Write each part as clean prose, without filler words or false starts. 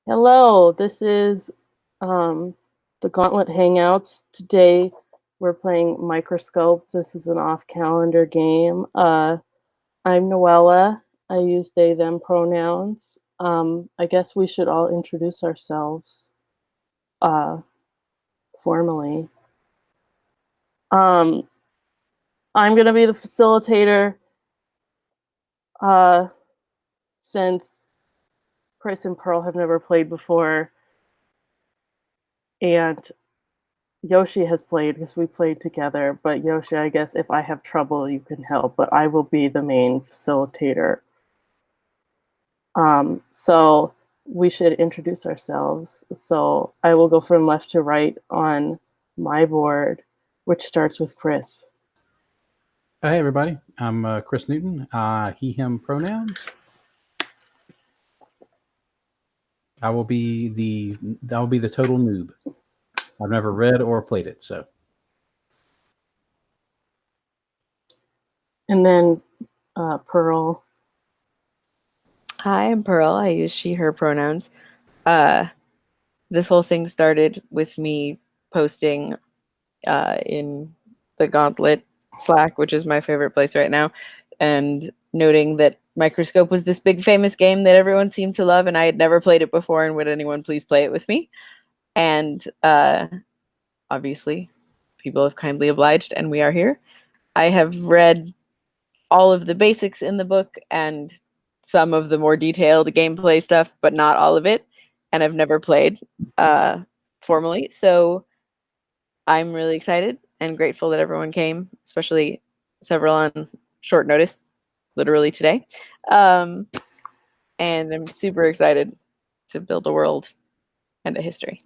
Hello, this is the Gauntlet Hangouts. Today we're playing Microscope. This is an off-calendar game. I'm Noella. I use they, them pronouns. I guess we should all introduce ourselves uh, formally. Um, I'm going to be the facilitator uh, since Chris and Pearl have never played before, and Yoshi has played because we played together, but Yoshi, I guess if I have trouble, you can help, but I will be the main facilitator. So we should introduce ourselves. So I will go from left to right on my board, which starts with Chris. Hey everybody, I'm Chris Newton. He/him pronouns. I will be the total noob. I've never read or played it, so And then Pearl. Hi, I'm Pearl. I use she, her pronouns. This whole thing started with me posting in the Gauntlet Slack, which is my favorite place right now, and noting that Microscope was this big famous game that everyone seemed to love, and I had never played it before, and would anyone please play it with me? And obviously, people have kindly obliged, and we are here. I have read all of the basics in the book and some of the more detailed gameplay stuff, but not all of it. And I've never played formally. So I'm really excited and grateful that everyone came, especially several on short notice, literally today. And I'm super excited to build a world and a history.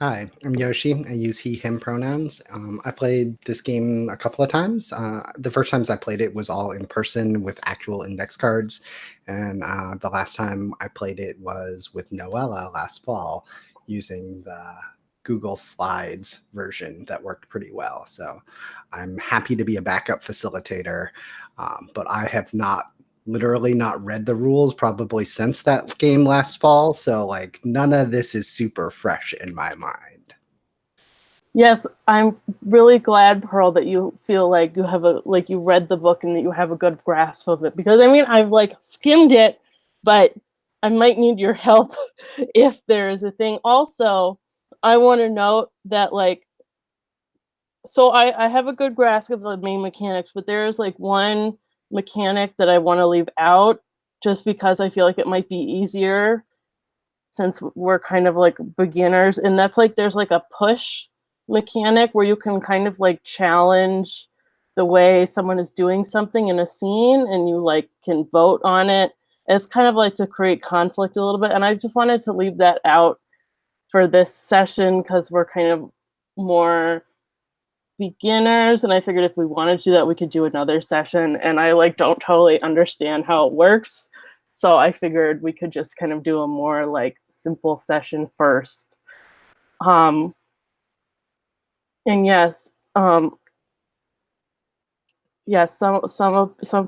Hi, I'm Yoshi. I use he, him pronouns. I played this game a couple of times. The first times I played it was all in person with actual index cards. And the last time I played it was with Noella last fall using the Google Slides version that worked pretty well. So I'm happy to be a backup facilitator, but I have literally not read the rules probably since that game last fall, so like none of this is super fresh in my mind. Yes, I'm really glad, Pearl, that you feel like you read the book and that you have a good grasp of it. Because I mean, I've like skimmed it, but I might need your help if there is a thing. Also, I want to note that I have a good grasp of the main mechanics, but there is like one mechanic that I want to leave out just because I feel like it might be easier since we're kind of like beginners, and that's like there's like a push mechanic where you can kind of like challenge the way someone is doing something in a scene and you like can vote on it. It's kind of like to create conflict a little bit, and I just wanted to leave that out for this session because we're kind of more beginners, and I figured if we wanted to do that we could do another session, and I like don't totally understand how it works, so I figured we could just kind of do a more like simple session first. And yes, some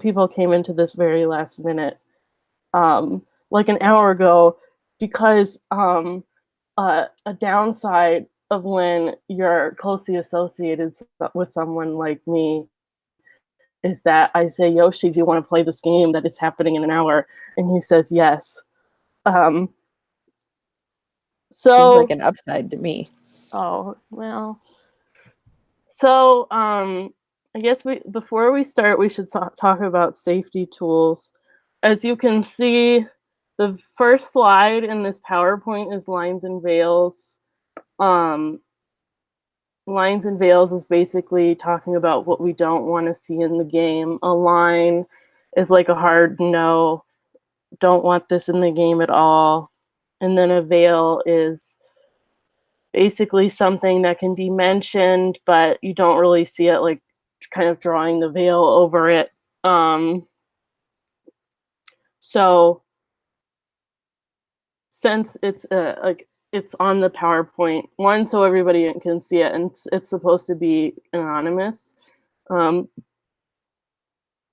people came into this very last minute, like an hour ago, because a downside of when you're closely associated with someone like me is that I say, Yoshi, do you want to play this game that is happening in an hour? And he says yes. Um, Seems like so, an upside to me. oh, well. So, I guess before we start, we should talk about safety tools. As you can see, the first slide in this PowerPoint is lines and veils. Um, lines and veils is basically talking about what we don't want to see in the game. A line is like a hard no, don't want this in the game at all. And then a veil is basically something that can be mentioned, but you don't really see it, like kind of drawing the veil over it. So since it's like it's on the PowerPoint, one, so everybody can see it, and it's supposed to be anonymous. Um,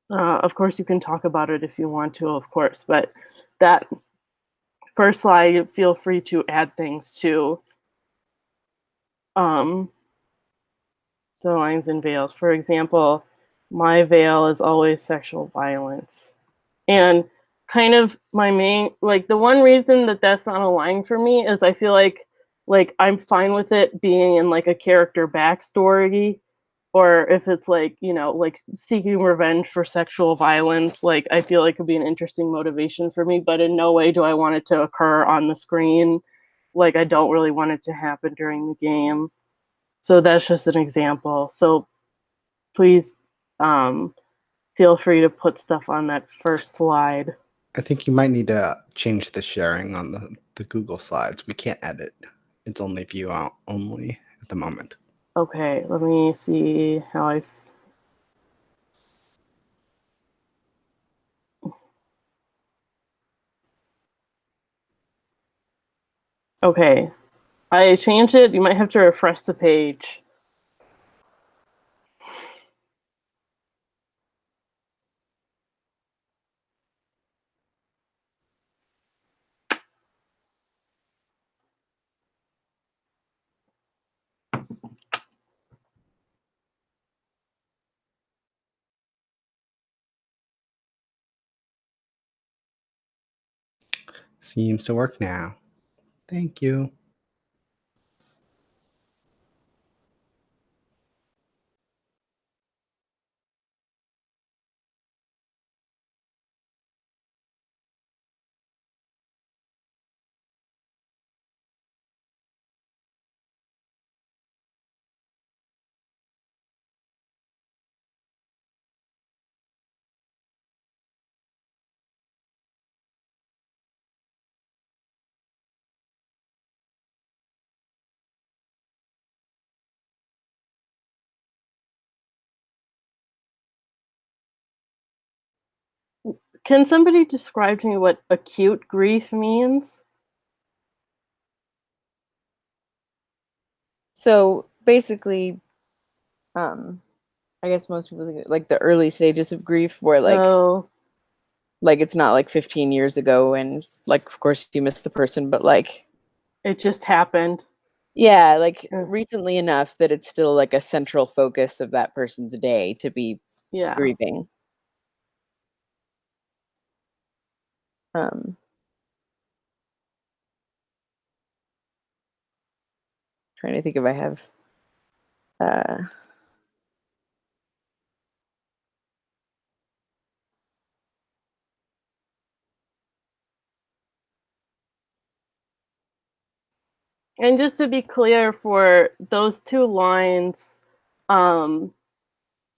of course, you can talk about it if you want to, of course, but that first slide, feel free to add things too. So lines and veils. For example, my veil is always sexual violence. And kind of my main, like the one reason that that's not a line for me is I feel like I'm fine with it being in like a character backstory, or if it's like, you know, like seeking revenge for sexual violence, like I feel like it could be an interesting motivation for me, but in no way do I want it to occur on the screen. Like I don't really want it to happen during the game. So that's just an example. So please feel free to put stuff on that first slide. I think you might need to change the sharing on the Google Slides. We can't edit. It's only view out only at the moment. Okay, let me see how I... Okay, I changed it. You might have to refresh the page. Seems to work now. Thank you. Can somebody describe to me what acute grief means? So basically, I guess most people think like the early stages of grief, where like it's not like 15 years ago, and like of course you miss the person, but like It just happened. yeah, like recently enough that it's still like a central focus of that person's day to be grieving. Trying to think if I have And just to be clear, for those two lines,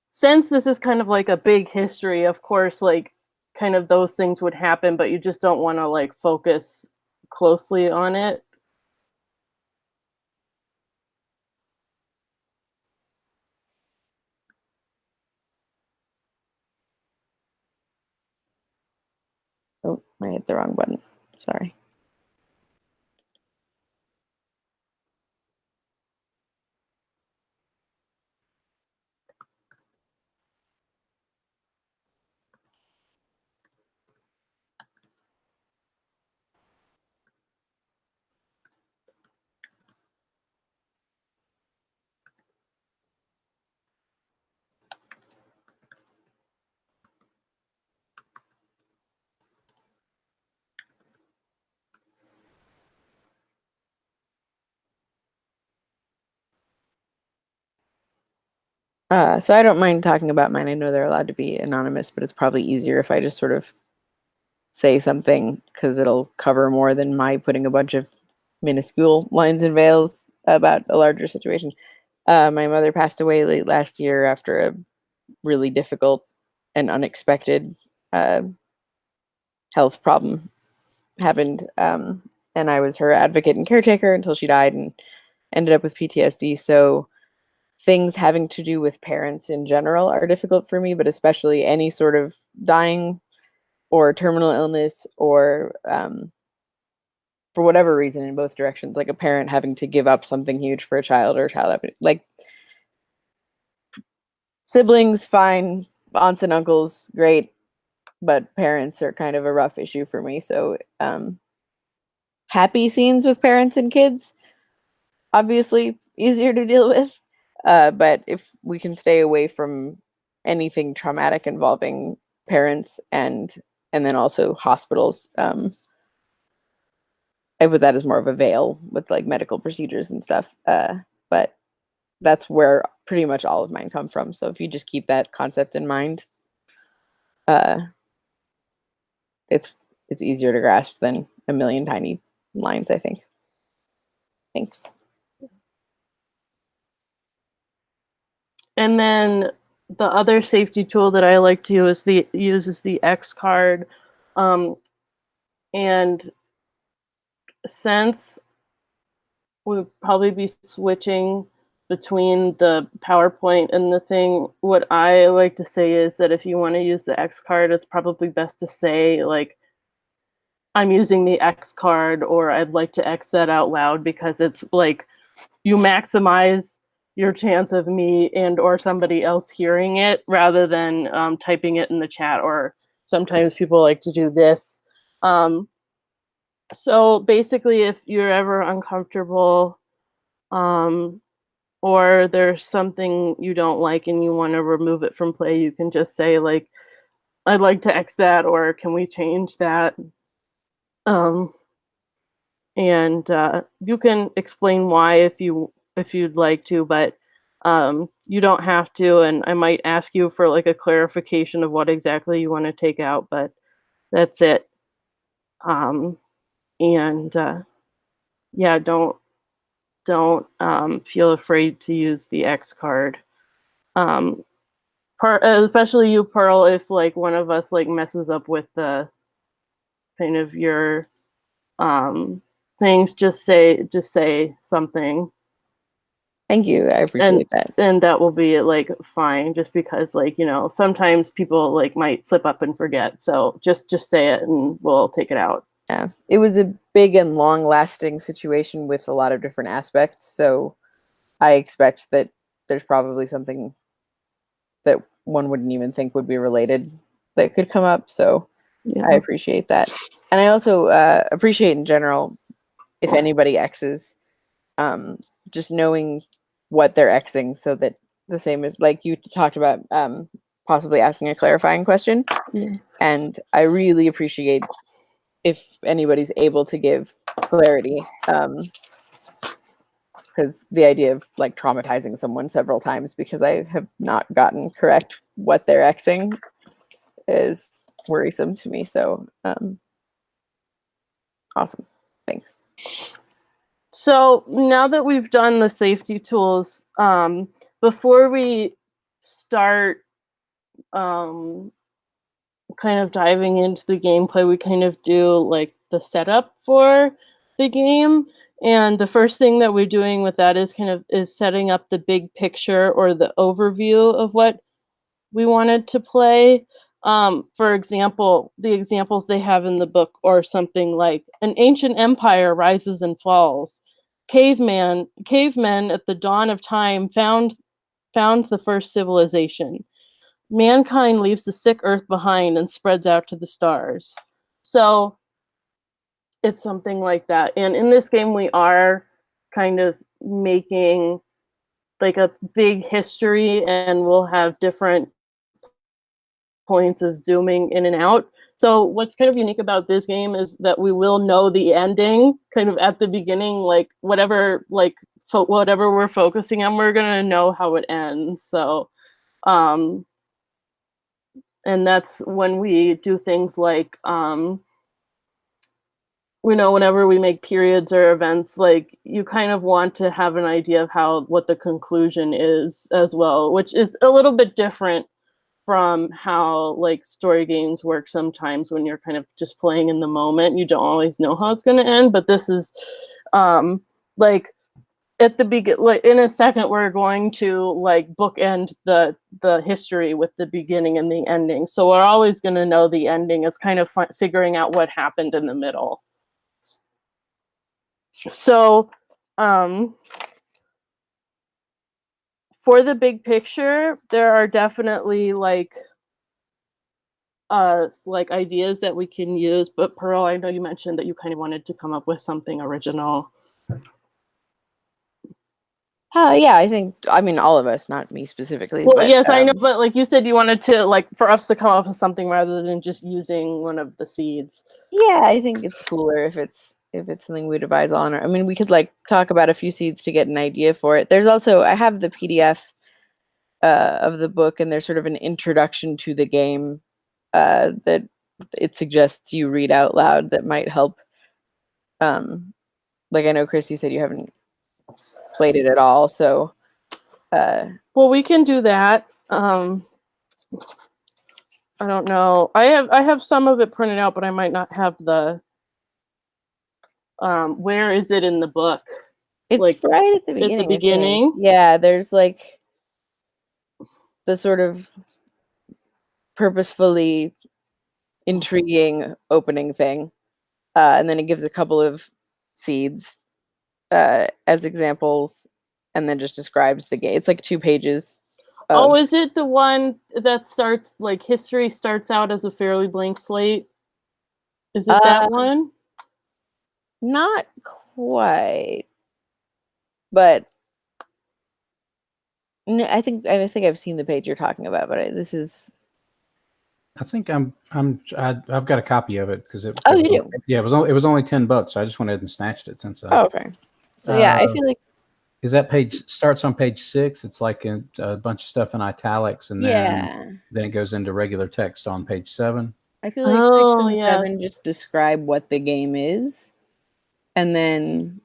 since this is kind of like a big history, of course, like kind of those things would happen, but you just don't want to like focus closely on it. oh, I hit the wrong button. Sorry. So I don't mind talking about mine. I know they're allowed to be anonymous, but it's probably easier if I just sort of say something because it'll cover more than my putting a bunch of minuscule lines and veils about a larger situation. My mother passed away late last year after a really difficult and unexpected health problem happened. And I was her advocate and caretaker until she died and ended up with PTSD. So things having to do with parents in general are difficult for me, but especially any sort of dying or terminal illness or for whatever reason in both directions, like a parent having to give up something huge for a child or a child having, like siblings, fine, aunts and uncles, great, but parents are kind of a rough issue for me. So happy scenes with parents and kids, obviously easier to deal with. But if we can stay away from anything traumatic involving parents and then also hospitals, I put that as more of a veil with like medical procedures and stuff. But that's where pretty much all of mine come from. So if you just keep that concept in mind, it's easier to grasp than a million tiny lines, I think. Thanks. And then the other safety tool that I like to use is the X card. And since we'll probably be switching between the PowerPoint and the thing, what I like to say is that if you want to use the X card, it's probably best to say, like, I'm using the X card, or I'd like to X that out loud, because it's like you maximize your chance of me and or somebody else hearing it rather than typing it in the chat, or sometimes people like to do this. So basically, if you're ever uncomfortable or there's something you don't like and you want to remove it from play, you can just say, like, I'd like to X that, or can we change that? And you can explain why if you'd like to, but you don't have to. And I might ask you for like a clarification of what exactly you want to take out, but that's it. And yeah, don't feel afraid to use the X card. Especially you, Pearl, if like one of us like messes up with the kind of your things, just say something. Thank you. I appreciate that. And that will be like fine, just because, like, you know, sometimes people like might slip up and forget. So just say it and we'll take it out. Yeah. It was a big and long lasting situation with a lot of different aspects. So I expect that there's probably something that one wouldn't even think would be related that could come up. So Yeah. I appreciate that. And I also appreciate in general, if anybody X's, just knowing what they're Xing, so that the same as like you talked about, possibly asking a clarifying question. Yeah. And I really appreciate if anybody's able to give clarity, because the idea of like traumatizing someone several times because I have not gotten correct what they're Xing is worrisome to me. So awesome. Thanks. So now that we've done the safety tools, before we start kind of diving into the gameplay, we kind of do like the setup for the game. And the first thing that we're doing with that is setting up the big picture or the overview of what we wanted to play. For example, the examples they have in the book are something like an ancient empire rises and falls. Cavemen at the dawn of time found the first civilization. Mankind leaves the sick earth behind and spreads out to the stars. So it's something like that. And in this game, we are kind of making like a big history, and we'll have different points of zooming in and out. So what's kind of unique about this game is that we will know the ending kind of at the beginning, like whatever we're focusing on, we're going to know how it ends. So and that's when we do things like whenever we make periods or events, like you kind of want to have an idea of what the conclusion is as well, which is a little bit different from how like story games work. Sometimes when you're kind of just playing in the moment, you don't always know how it's going to end. But this is like at the like in a second we're going to like bookend the history with the beginning and the ending, so we're always going to know the ending. It's kind of fun figuring out what happened in the middle. So for the big picture, there are definitely like like ideas that we can use. But Pearl, I know you mentioned that you kind of wanted to come up with something original. Yeah, I mean, all of us, not me specifically. Well, but, yes, I know, but like you said, you wanted to like for us to come up with something rather than just using one of the seeds. Yeah, I think it's cooler if it's something we devise on. I mean, we could like talk about a few seeds to get an idea for it. There's also I have the PDF of the book, and there's sort of an introduction to the game that it suggests you read out loud that might help. Like I know, Chris, you said you haven't played it at all, so. Well, we can do that. I don't know. I have some of it printed out, but I might not have the. Where is it in the book? It's like right at the beginning. At the beginning? Yeah, there's like the sort of purposefully intriguing opening thing, and then it gives a couple of seeds as examples, and then just describes the game. It's like 2 pages. Oh, is it the one that starts like history starts out as a fairly blank slate? Is it that one? Not quite, but I think I've seen the page you're talking about. But this is. I think I've got a copy of it because it. Oh, you do? Yeah, it was only $10, so I just went ahead and snatched it since. Oh, okay. So yeah, I feel like. Is that page starts on page 6? It's like a bunch of stuff in italics, and then it goes into regular text on page 7. I feel like 6 and 7 just describe what the game is, and then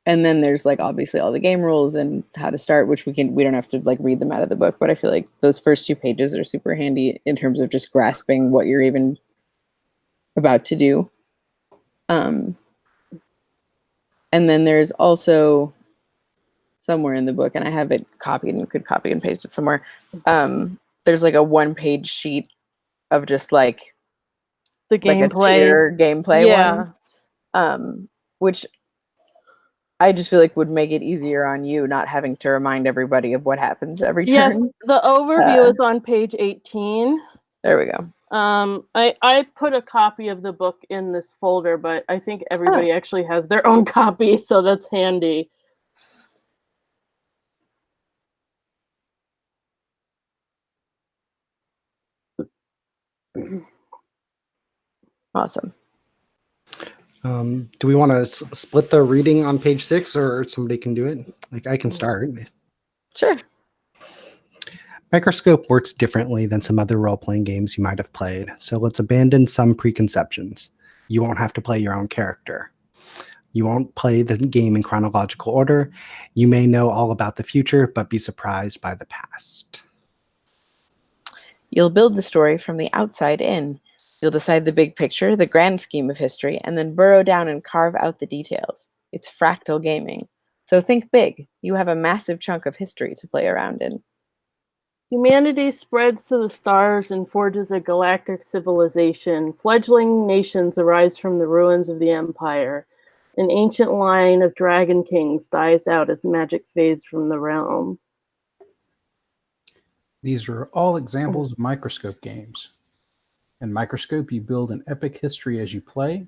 there's like obviously all the game rules and how to start, which we don't have to like read them out of the book. But I feel like those first 2 pages are super handy in terms of just grasping what you're even about to do. And then there's also somewhere in the book, and I have it copied and could copy and paste it somewhere. There's like a 1-page sheet of just like the gameplay, one, which I just feel like would make it easier on you, not having to remind everybody of what happens every turn. Yes, the overview is on page 18. There we go. I put a copy of the book in this folder, but I think everybody actually has their own copy, so that's handy. Awesome. Do we want to split the reading on page 6, or somebody can do it? Like I can start. Sure. Microscope works differently than some other role-playing games you might have played, so let's abandon some preconceptions. You won't have to play your own character. You won't play the game in chronological order. You may know all about the future, but be surprised by the past. You'll build the story from the outside in. You'll decide the big picture, the grand scheme of history, and then burrow down and carve out the details. It's fractal gaming. So think big. You have a massive chunk of history to play around in. Humanity spreads to the stars and forges a galactic civilization. Fledgling nations arise from the ruins of the empire. An ancient line of dragon kings dies out as magic fades from the realm. These are all examples of Microscope games. In Microscope, you build an epic history as you play.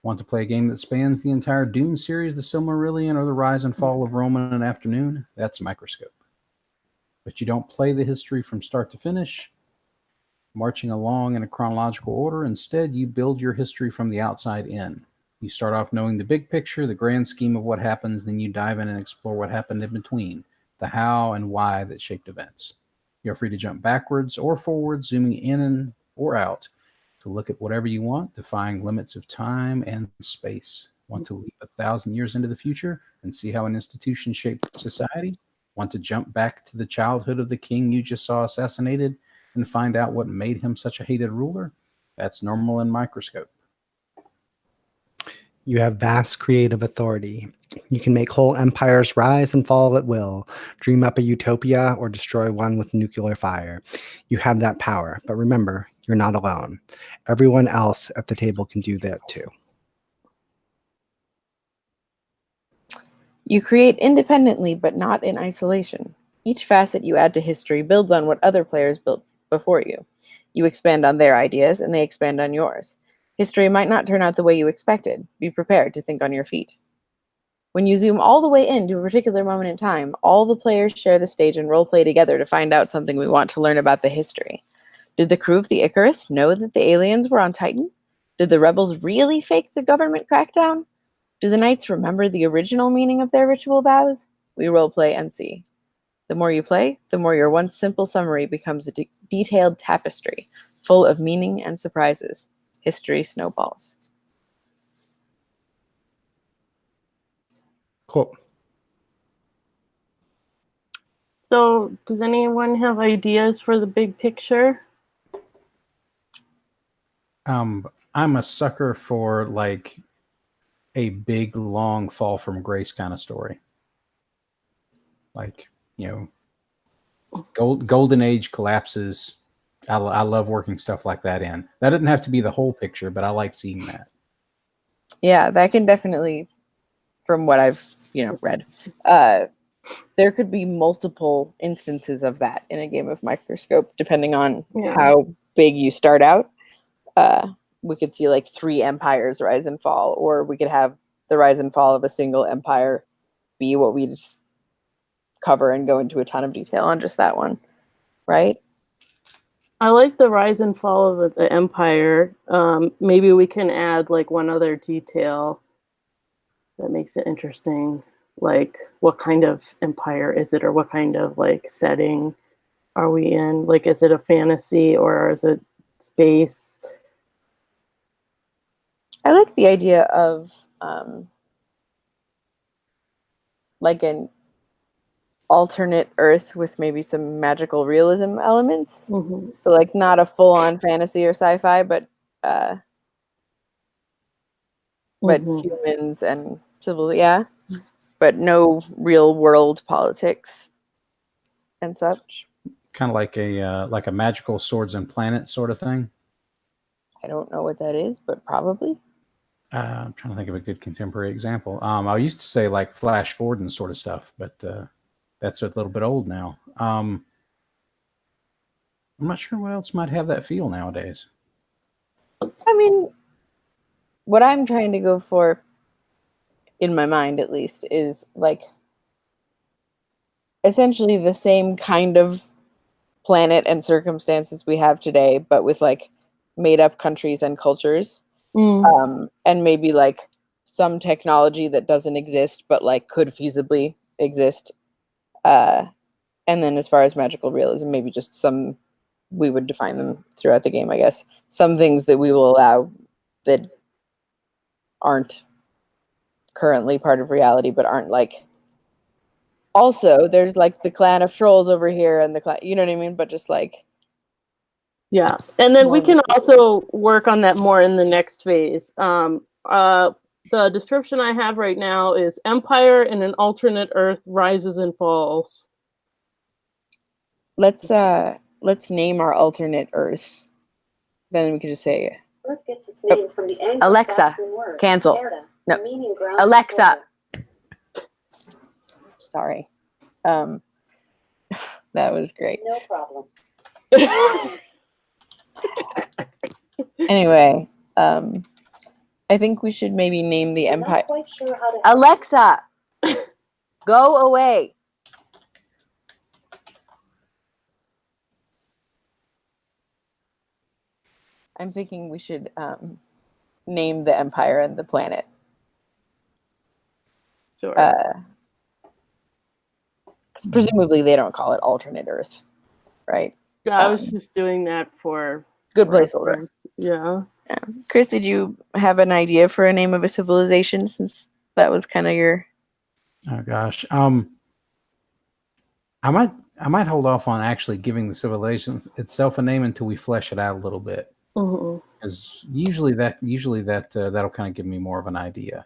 Want to play a game that spans the entire Dune series, the Silmarillion, or the rise and fall of Rome in an afternoon? That's Microscope. But you don't play the history from start to finish, marching along in a chronological order. Instead, you build your history from the outside in. You start off knowing the big picture, the grand scheme of what happens, then you dive in and explore what happened in between, the how and why that shaped events. You're free to jump backwards or forwards, zooming in or out to look at whatever you want, defying limits of time and space. Want to leap 1,000 years into the future and see how an institution shaped society? Want to jump back to the childhood of the king you just saw assassinated and find out what made him such a hated ruler? That's normal in Microscope. You have vast creative authority. You can make whole empires rise and fall at will, dream up a utopia, or destroy one with nuclear fire. You have that power, but remember, you're not alone. Everyone else at the table can do that too. You create independently, but not in isolation. Each facet you add to history builds on what other players built before you. You expand on their ideas, and they expand on yours. History might not turn out the way you expected. Be prepared to think on your feet. When you zoom all the way into a particular moment in time, all the players share the stage and roleplay together to find out something we want to learn about the history. Did the crew of the Icarus know that the aliens were on Titan? Did the rebels really fake the government crackdown? Do the knights remember the original meaning of their ritual vows? We roleplay and see. The more you play, the more your once simple summary becomes a detailed tapestry, full of meaning and surprises. History snowballs. Cool. So, does anyone have ideas for the big picture? I'm a sucker for like a big, long fall from grace kind of story. Like, golden age collapses. I love working stuff like that in. That doesn't have to be the whole picture, but I like seeing that. Yeah, that can definitely, from what I've read, there could be multiple instances of that in a game of Microscope, depending on how big you start out. We could see like 3 empires rise and fall, or we could have the rise and fall of a single empire be what we just cover and go into a ton of detail on just that one, right? I like the rise and fall of the empire. Maybe we can add like one other detail that makes it interesting. Like, what kind of empire is it, or what kind of like setting are we in? Like, is it a fantasy or is it space? I like the idea of like an alternate Earth with maybe some magical realism elements. Mm-hmm. So like not a full-on fantasy or sci-fi, but humans and civil, but no real world politics and such. Kind of like a magical swords and planets sort of thing. I don't know what that is, but probably. I'm trying to think of a good contemporary example. I used to say like Flash Gordon sort of stuff, but that's a little bit old now. I'm not sure what else might have that feel nowadays. I mean, what I'm trying to go for, in my mind at least, is like essentially the same kind of planet and circumstances we have today, but with like made up countries and cultures. And maybe like some technology that doesn't exist but like could feasibly exist, and then as far as magical realism, maybe just some, we would define them throughout the game, I guess, some things that we will allow that aren't currently part of reality but aren't like, also there's like the clan of trolls over here and the clan, you know what I mean, but just like, yeah. And then we can also work on that more in the next phase. The description I have right now is Empire in an alternate Earth rises and falls. let's name our alternate Earth. Then we can just say Earth gets its name from the Alexa, Anglo-Saxon word cancel. erda, No. meaning ground Alexa. shoulder. Sorry. That was great. No problem. Anyway, I think we should maybe name the I'm empire. not quite sure how to Alexa, go away. I'm thinking we should name the empire and the planet. Sure. 'Cause presumably they don't call it alternate Earth, right? Yeah, I was just doing that for good placeholder. Yeah. Chris, did you have an idea for a name of a civilization, since that was kind of your... Oh gosh. I might hold off on actually giving the civilization itself a name until we flesh it out a little bit. Because usually that'll kind of give me more of an idea.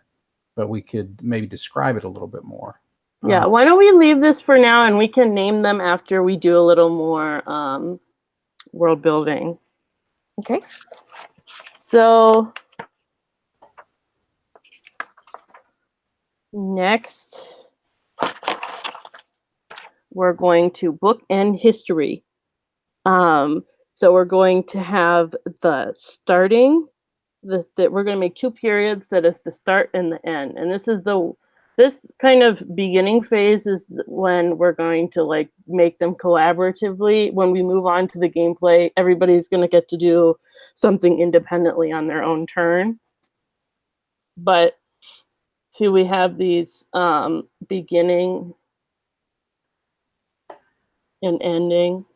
But we could maybe describe it a little bit more. Yeah, why don't we leave this for now and we can name them after we do a little more world building. Okay. So next we're going to book and history. So we're going to have the starting, that we're going to make 2 periods that is the start and the end. And this kind of beginning phase is when we're going to like make them collaboratively. When we move on to the gameplay, everybody's going to get to do something independently on their own turn. But see, we have these beginning and ending.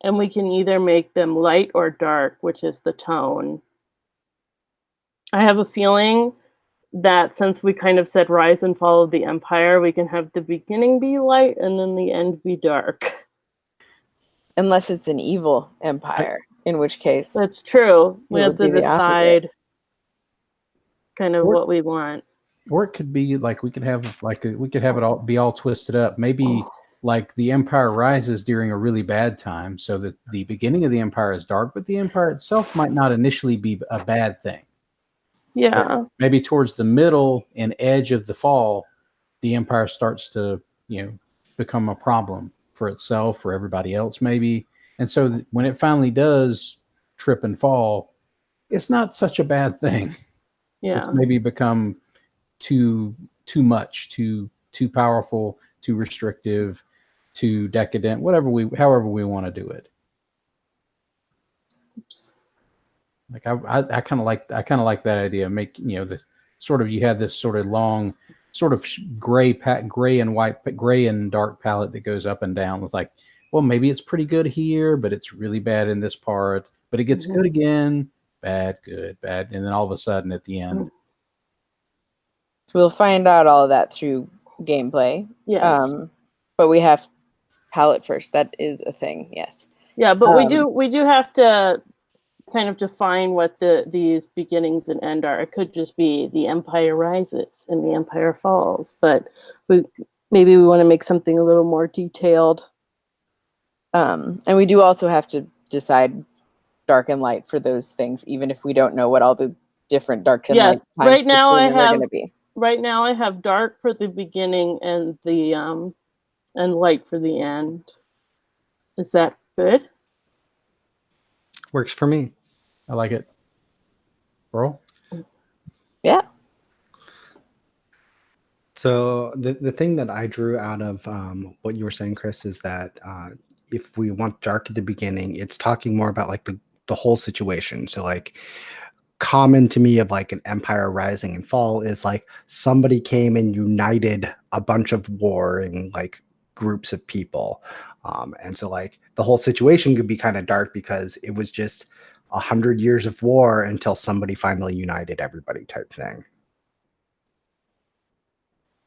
And we can either make them light or dark, which is the tone. I have a feeling that since we kind of said rise and fall of the empire, we can have the beginning be light and then the end be dark. Unless it's an evil empire, in which case That's true. We it have would to be the opposite. decide kind of Or- what we want. Or it could be like we could have it all be all twisted up. Maybe like the empire rises during a really bad time, so that the beginning of the empire is dark, but the empire itself might not initially be a bad thing. Yeah. Maybe towards the middle and edge of the fall, the empire starts to, become a problem for itself, for everybody else, maybe. And so when it finally does trip and fall, it's not such a bad thing. Yeah. It's maybe become too much, too powerful, too restrictive, too decadent, however we want to do it. Oops. Like I kind of like that idea. Make the sort of, you have this sort of long, sort of gray and white, gray and dark palette that goes up and down with like, well, maybe it's pretty good here, but it's really bad in this part, but it gets good again, bad, good, bad, and then all of a sudden at the end. We'll find out all of that through gameplay. Yes. But we have palette first. That is a thing. Yes. Yeah, but we do have to kind of define what these beginnings and end are. It could just be the empire rises and the empire falls, but maybe we want to make something a little more detailed. And we do also have to decide dark and light for those things, even if we don't know what all the different dark and light times right now between them are going to be. Right now I have dark for the beginning and the and light for the end. Is that good? Works for me. I like it. Bro? Yeah. So the thing that I drew out of what you were saying, Chris, is that if we want dark at the beginning, it's talking more about like the whole situation. So like common to me of like an empire rising and fall is like somebody came and united a bunch of warring like groups of people. And so like the whole situation could be kind of dark because it was just 100 years of war until somebody finally united everybody type thing.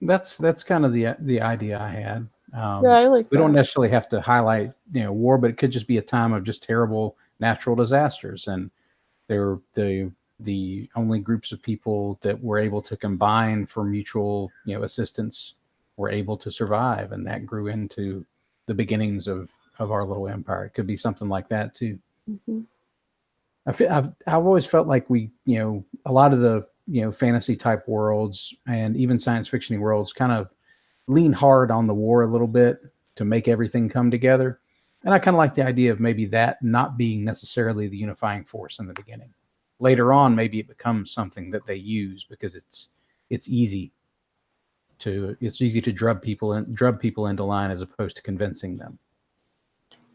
That's kind of the idea I had. Yeah, I like that. We don't necessarily have to highlight war, but it could just be a time of just terrible natural disasters, and they're the only groups of people that were able to combine for mutual assistance were able to survive, and that grew into the beginnings of our little empire. It could be something like that too. Mm-hmm. I've always felt like we a lot of the fantasy type worlds and even science fiction worlds kind of lean hard on the war a little bit to make everything come together, and I kind of like the idea of maybe that not being necessarily the unifying force in the beginning. Later on, maybe it becomes something that they use because it's easy to drub people into line as opposed to convincing them,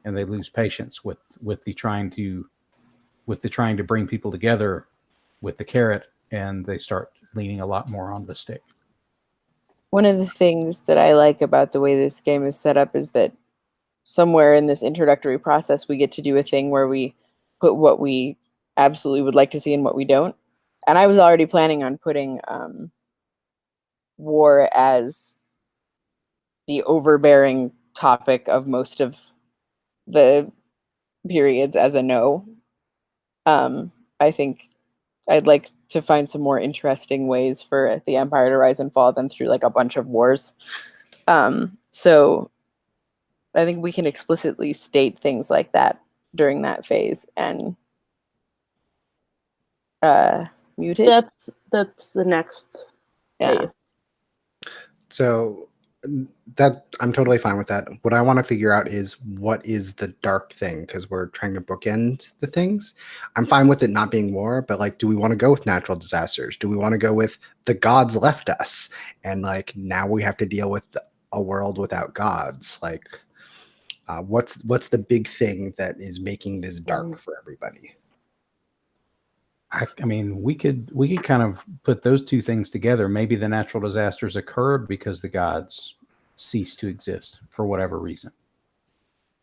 and they lose patience with the trying to bring people together with the carrot, and they start leaning a lot more on the stick. One of the things that I like about the way this game is set up is that somewhere in this introductory process, we get to do a thing where we put what we absolutely would like to see and what we don't. And I was already planning on putting war as the overbearing topic of most of the periods as a no. I think I'd like to find some more interesting ways for the empire to rise and fall than through like a bunch of wars. So I think we can explicitly state things like that during that phase and mute it. That's the next phase. So That I'm totally fine with that. What I want to figure out is what is the dark thing, because we're trying to bookend the things. I'm fine with it not being war, but like, do we want to go with natural disasters? Do we want to go with the gods left us and like now we have to deal with a world without gods? Like, what's the big thing that is making this dark for everybody? I mean, we could kind of put those two things together. Maybe the natural disasters occurred because the gods ceased to exist for whatever reason.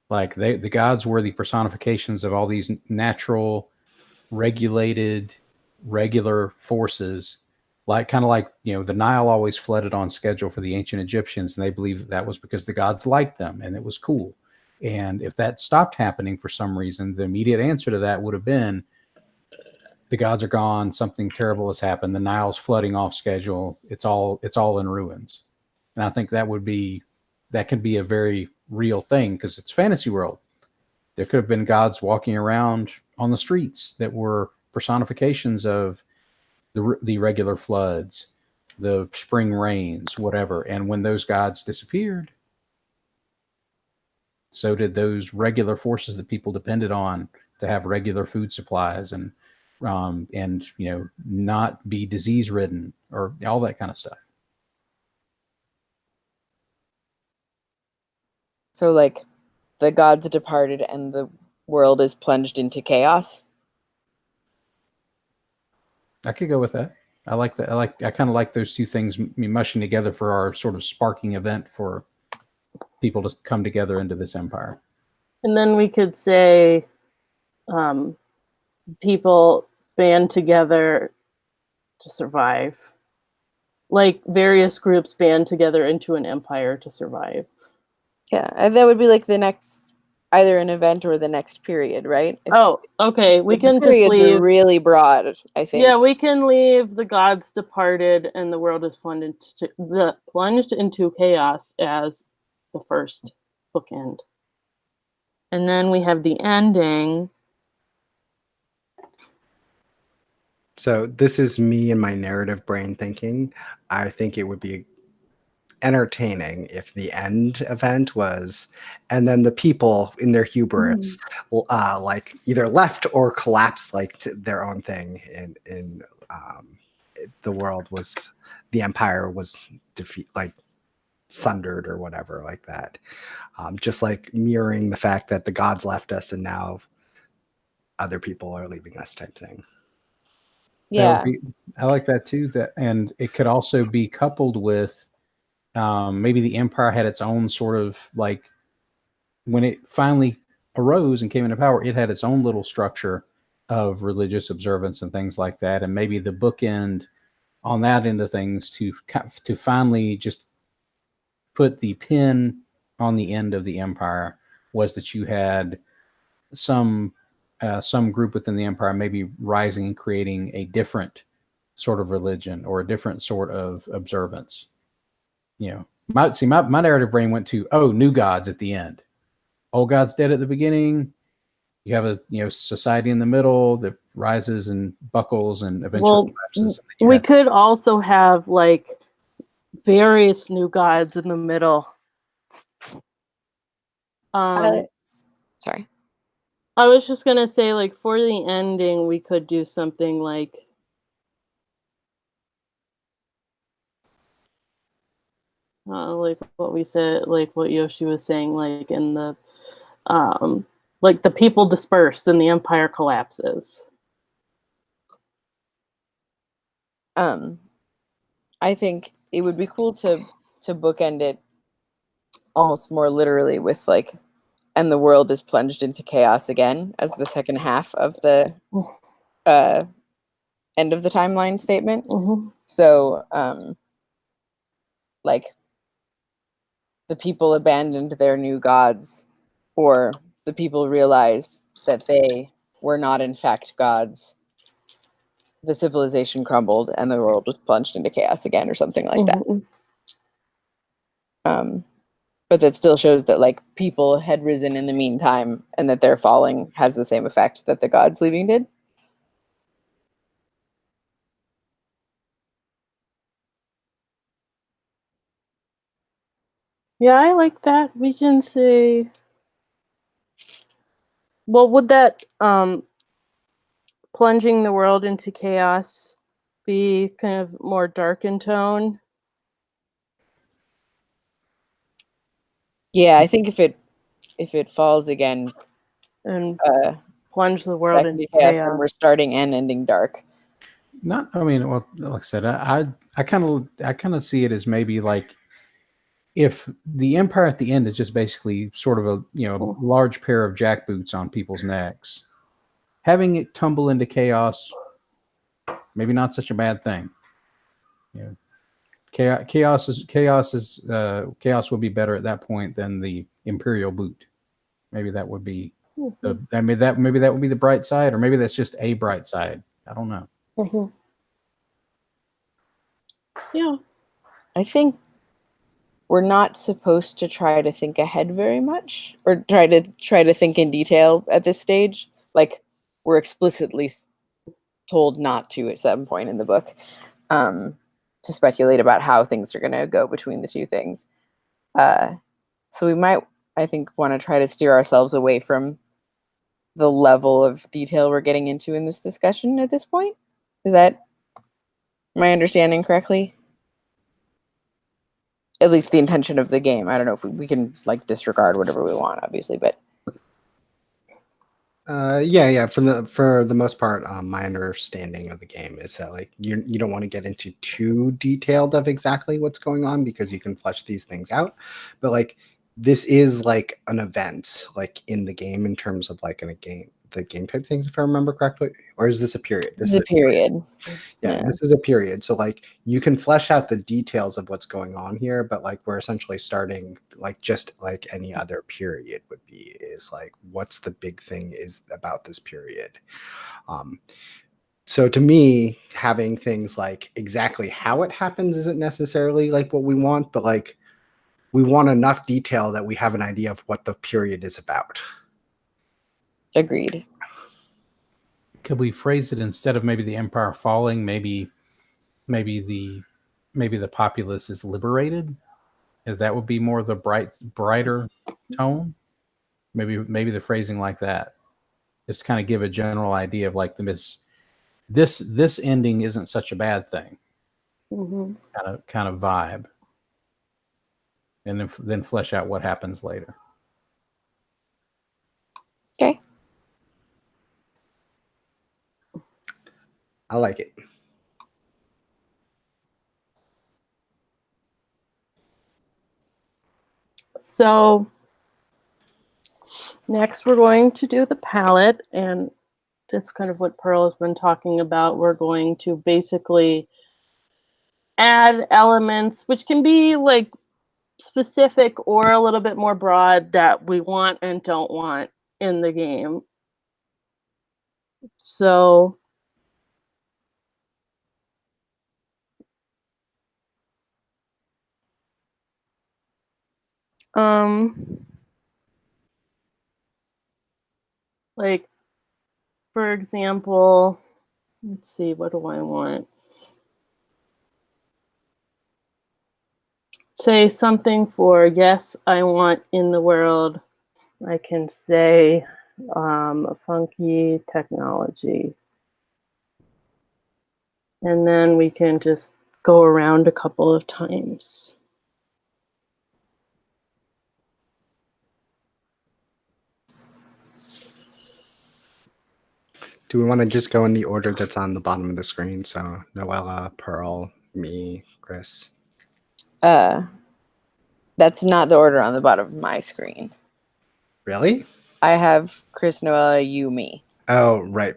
Like the gods were the personifications of all these natural, regulated, regular forces. Like kind of like, you know, the Nile always flooded on schedule for the ancient Egyptians, and they believed that was because the gods liked them and it was cool. And if that stopped happening for some reason, the immediate answer to that would have been, the gods are gone, something terrible has happened, the Nile's flooding off schedule, it's all in ruins. And I think that could be a very real thing because it's fantasy world. There could have been gods walking around on the streets that were personifications of the regular floods, the spring rains, whatever. And when those gods disappeared, so did those regular forces that people depended on to have regular food supplies and you know, not be disease ridden or all that kind of stuff. So like the gods departed and the world is plunged into chaos. I could go with that. I like that. I kind of like those two things mushing together for our sort of sparking event for people to come together into this empire. And then we could say people band together to survive. Like various groups band together into an empire to survive. Yeah, that would be like the next, either an event or the next period, right? Okay. We can just periods leave. are really broad, I think. Yeah, we can leave the gods departed and the world is plunged into chaos as the first bookend. And then we have the ending. So this is me and my narrative brain thinking. I think it would be entertaining if the end event was, and then the people in their hubris like either left or collapsed like to their own thing, in the world was, the empire was like sundered or whatever like that. Just like mirroring the fact that the gods left us and now other people are leaving us type thing. Yeah. I like that too. And it could also be coupled with maybe the empire had its own sort of like, when it finally arose and came into power, it had its own little structure of religious observance and things like that. And maybe the bookend on that end of things to finally just put the pin on the end of the empire was that you had some group within the empire maybe rising and creating a different sort of religion or a different sort of observance. You know, my narrative brain went to, new gods at the end. Old gods dead at the beginning. You have a society in the middle that rises and buckles and eventually collapses. We could also have like various new gods in the middle. Sorry. I was just gonna say, like, for the ending, we could do something like what we said, like what Yoshi was saying, like in the like the people disperse and the empire collapses. I think it would be cool to bookend it almost more literally with like, and the world is plunged into chaos again as the second half of the end of the timeline statement. Mm-hmm. So like the people abandoned their new gods, or the people realized that they were not in fact gods. The civilization crumbled and the world was plunged into chaos again, or something like Mm-hmm. that. But that still shows that like people had risen in the meantime and that their falling has the same effect that the gods leaving did. Yeah, I like that. We can say. Well, would that plunging the world into chaos be kind of more dark in tone? Yeah, I think if it falls again, And uh, plunge the world back into into chaos, then chaos. we're starting and ending dark. Not, I mean, well, like I said, I kind of see it as maybe like if the empire at the end is just basically sort of a large pair of jackboots on people's necks, having it tumble into chaos, maybe not such a bad thing. You know, chaos would be better at that point than the imperial boot. Maybe that would be maybe that would be the bright side, or maybe that's just a bright side. I don't know. Mm-hmm. Yeah. I think we're not supposed to try to think ahead very much, or try to think in detail at this stage. Like we're explicitly told not to at some point in the book, to speculate about how things are going to go between the two things. So we might, I think, want to try to steer ourselves away from the level of detail we're getting into in this discussion at this point. Is that my understanding correctly? At least the intention of the game. I don't know if we can like disregard whatever we want, obviously, but yeah. For the most part, my understanding of the game is that like you don't want to get into too detailed of exactly what's going on because you can flesh these things out. But like this is like an event like in the game in terms of like in a game the game type things if I remember correctly, or is this a period? this is a period. Yeah, Yeah. this is a period. So like you can flesh out the details of what's going on here, but like we're essentially starting like just like any other period would be is like what's the big thing is about this period. Um so to me, having things like exactly how it happens isn't necessarily like what we want, but like we want enough detail that we have an idea of what the period is about. Agreed. Could we phrase it instead of maybe the empire falling, maybe the populace is liberated? If that would be more the brighter tone. Maybe the phrasing like that. Just kind of give a general idea of like this ending isn't such a bad thing. Mm-hmm. Kind of vibe. And then flesh out what happens later. Okay. I like it. So next we're going to do the palette, and that's kind of what Pearl has been talking about. We're going to basically add elements, which can be like specific or a little bit more broad, that we want and don't want in the game. So like for example, let's see, what do I want? Say something for yes, I want in the world. I can say funky technology. And then we can just go around a couple of times. Do we want to just go in the order that's on the bottom of the screen? So Noella, Pearl, me, Chris. That's not the order on the bottom of my screen. Really? I have Chris, Noella, you, me. Oh, right.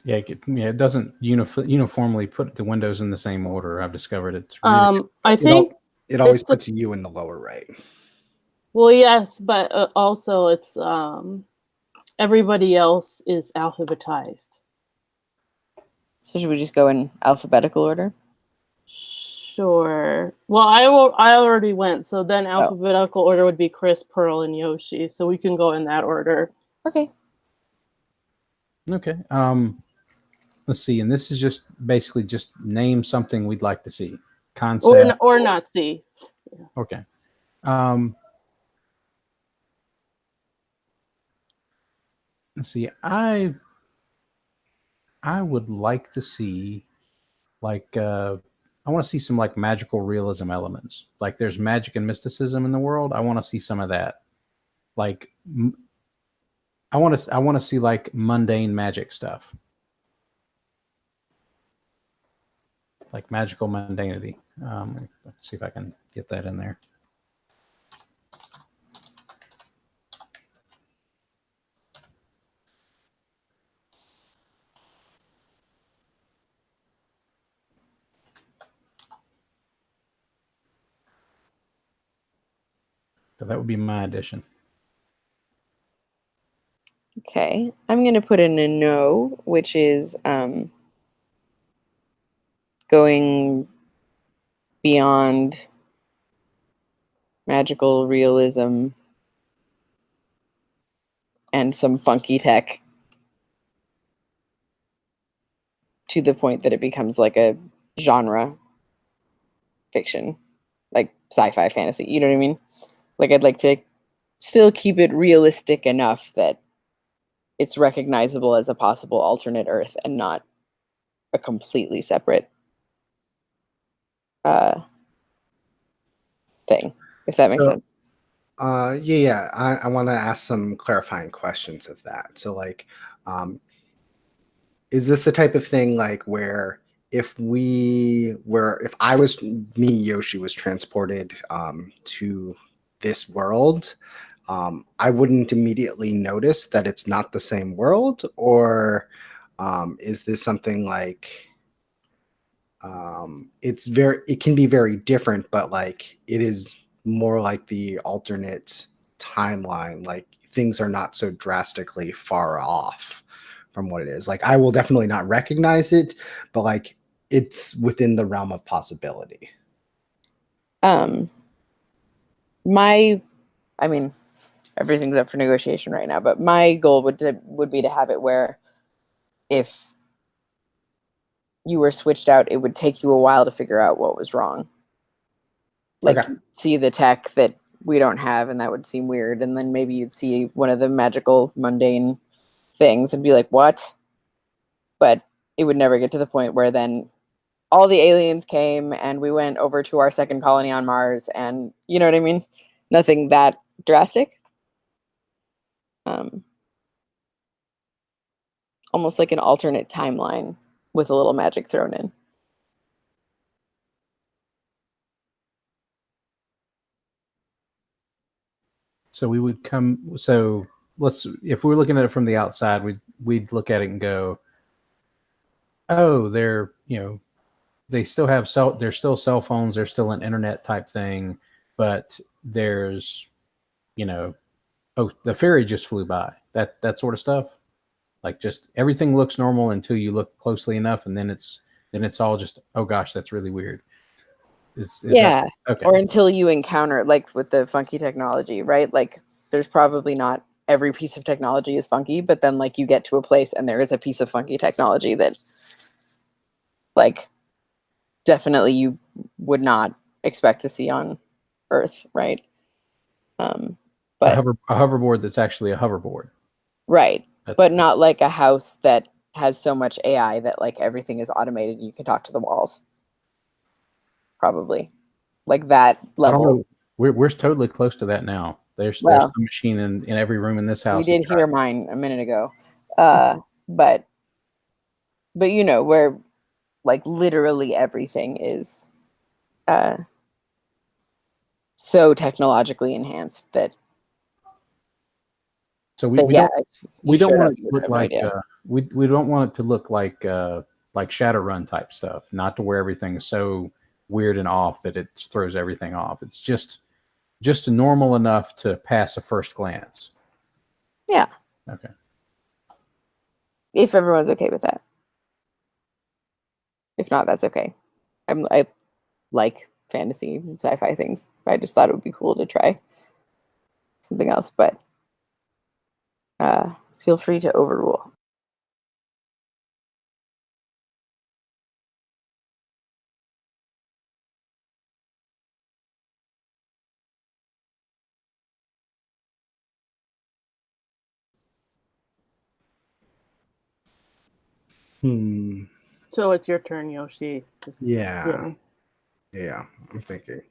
Yeah, it doesn't uniformly put the windows in the same order. I've discovered it's really I think it always it's puts you in the lower right. well, yes, but also it's everybody else is alphabetized. So should we just go in alphabetical order? Sure. Well, I already went, so then alphabetical order would be Chris, Pearl, and Yoshi. So we can go in that order. Okay. okay. Let's see, and this is just basically just name something we'd like to see. Concept. Or not see. Okay. Let's see. I would like to see like I want to see some like magical realism elements. Like there's magic and mysticism in the world. I want to see some of that. Like I want to see like mundane magic stuff. Like magical mundanity. Let's see if I can get that in there. So that would be my addition. Okay, I'm going to put in a no, which is going beyond magical realism and some funky tech to the point that it becomes like a genre fiction, like sci-fi fantasy. You know what I mean? Like I'd like to still keep it realistic enough that it's recognizable as a possible alternate Earth and not a completely separate thing, if that makes sense. Yeah. I want to ask some clarifying questions of that. So, like, is this the type of thing like where if I was me, Yoshi was transported to this world, I wouldn't immediately notice that it's not the same world, or is this something like it can be very different, but like it is more like the alternate timeline, like things are not so drastically far off from what it is. Like I will definitely not recognize it, but like it's within the realm of possibility. My, I mean, everything's up for negotiation right now, but my goal would be to have it where if you were switched out, it would take you a while to figure out what was wrong. Like Okay. see the tech that we don't have, and that would seem weird. And then maybe you'd see one of the magical, mundane things and be like, what? But it would never get to the point where then all the aliens came and we went over to our second colony on Mars, and you know what I mean? Nothing that drastic. Almost like an alternate timeline with a little magic thrown in. So we would come. So if we're looking at it from the outside, we'd look at it and go, oh, they still have there's still cell phones, there's still an internet type thing, but there's, oh, the ferry just flew by. That sort of stuff. Like just everything looks normal until you look closely enough, and then it's all just, oh gosh, that's really weird. Is Yeah. that okay? Or until you encounter, like with the funky technology, right? Like there's probably not every piece of technology is funky, but then like you get to a place and there is a piece of funky technology that like definitely you would not expect to see on Earth, right? But a hoverboard that's actually a hoverboard. right. But not like a house that has so much AI that like everything is automated and you can talk to the walls. Probably. Like that level. I don't know. We're totally close to that now. There's some machine in every room in this house. We did hear mine a minute ago. But you know, where like literally everything is so technologically enhanced that so we don't want it to look like we don't want it to look like Shadowrun type stuff, not to where everything is so weird and off that it throws everything off. It's just normal enough to pass a first glance. Yeah. Okay. If everyone's okay with that. If not, that's okay. I like fantasy and sci-fi things. I just thought it would be cool to try something else, but feel free to overrule. Hmm. So it's your turn, Yoshi. Yeah. I'm thinking.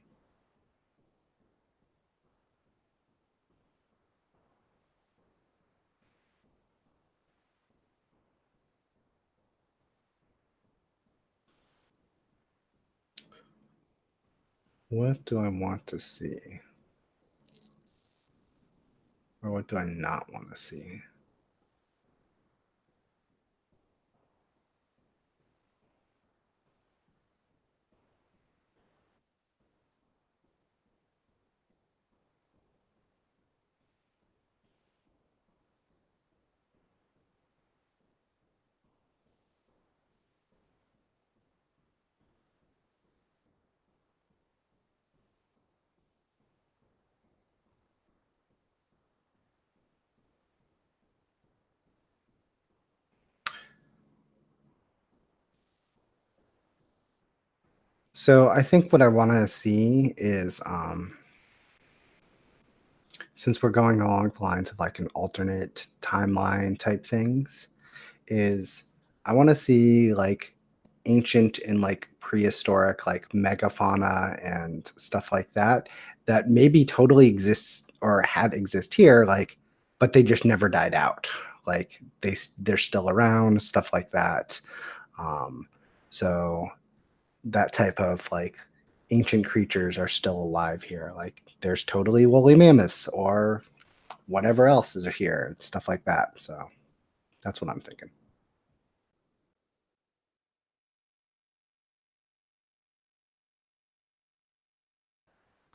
What do I want to see? Or what do I not want to see? So I think what I want to see is, since we're going along the lines of like an alternate timeline type things, is I want to see like ancient and like prehistoric like megafauna and stuff like that that maybe totally exists or had exist here, like, but they just never died out. Like they're still around, stuff like that. Um, so that type of like ancient creatures are still alive here. Like there's totally woolly mammoths or whatever else is here, stuff like that. So that's what I'm thinking.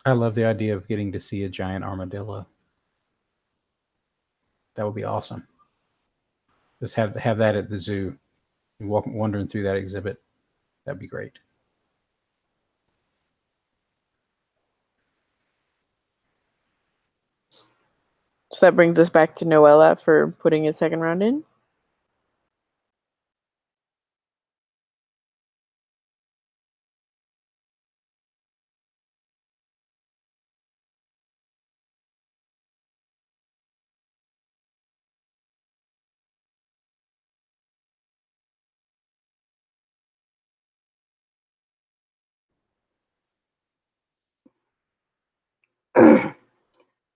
I love the idea of getting to see a giant armadillo. That would be awesome. Just have that at the zoo. And wandering through that exhibit. That'd be great. So that brings us back to Noella for putting his second round in.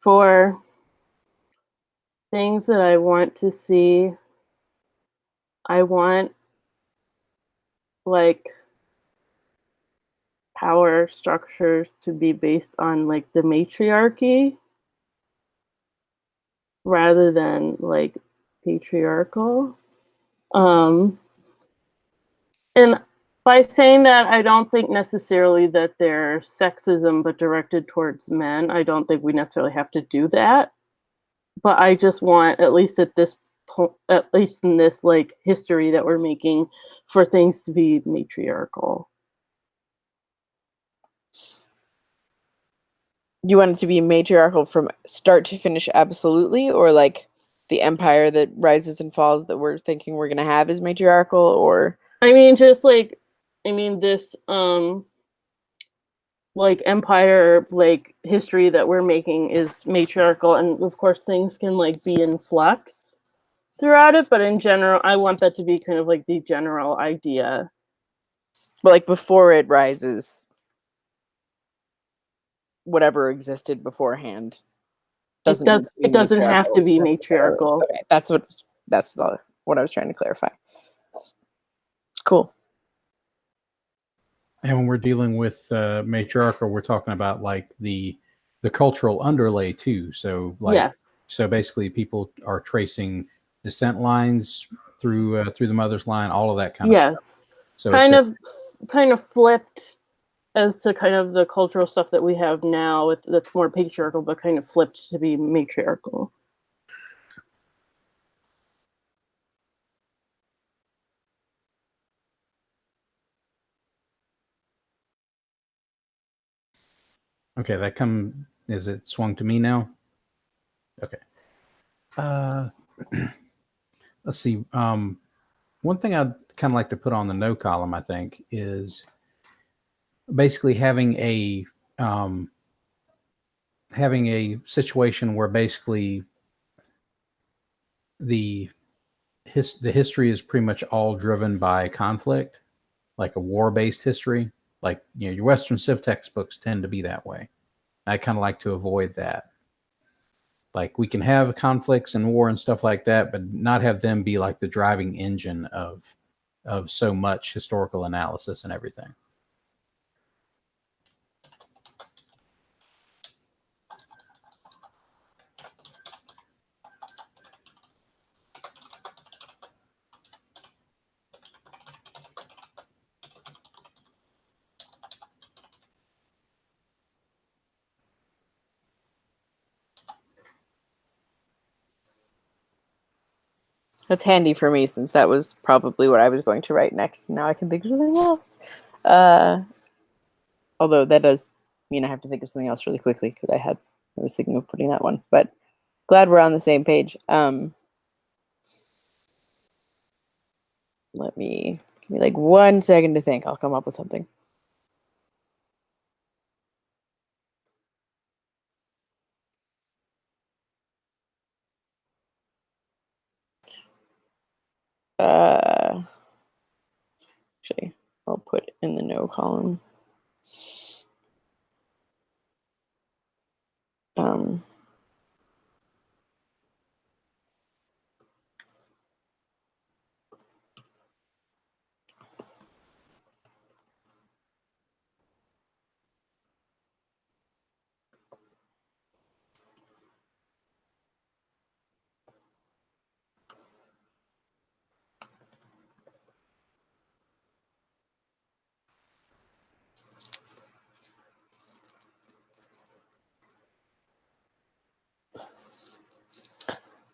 For things that I want to see, I want like power structures to be based on like the matriarchy rather than like patriarchal. And by saying that, I don't think necessarily that they're sexism but directed towards men. I don't think we necessarily have to do that. But I just want, at least at this point, at least in this like history that we're making, for things to be matriarchal. You want it to be matriarchal from start to finish, absolutely, or like the empire that rises and falls that we're thinking we're gonna have is matriarchal, or I mean, just like, I mean, this like empire like history that we're making is matriarchal, and of course things can like be in flux throughout it, but in general I want that to be kind of like the general idea. but like before it rises, whatever existed beforehand It doesn't need to be it doesn't have to matriarchal be necessarily. matriarchal. Okay, that's what I was trying to clarify. Cool. And when we're dealing with matriarchal, we're talking about like the cultural underlay too. So like, Yes. so basically, people are tracing descent lines through the mother's line, all of that kind of stuff. Yes. So Kind of flipped as to kind of the cultural stuff that we have now with that's more patriarchal, but kind of flipped to be matriarchal. okay. Is it swung to me now? Okay. Let's see. One thing I'd kind of like to put on the no column, I think, is basically having a situation where basically the the history is pretty much all driven by conflict, like a war-based history. Like, your Western Civ textbooks tend to be that way. I kind of like to avoid that. Like, we can have conflicts and war and stuff like that, but not have them be like the driving engine of so much historical analysis and everything. That's handy for me since that was probably what I was going to write next. Now I can think of something else. Although that does mean I have to think of something else really quickly because I was thinking of putting that one. But glad we're on the same page. Give me like 1 second to think. I'll come up with something. Actually, I'll put in the no column.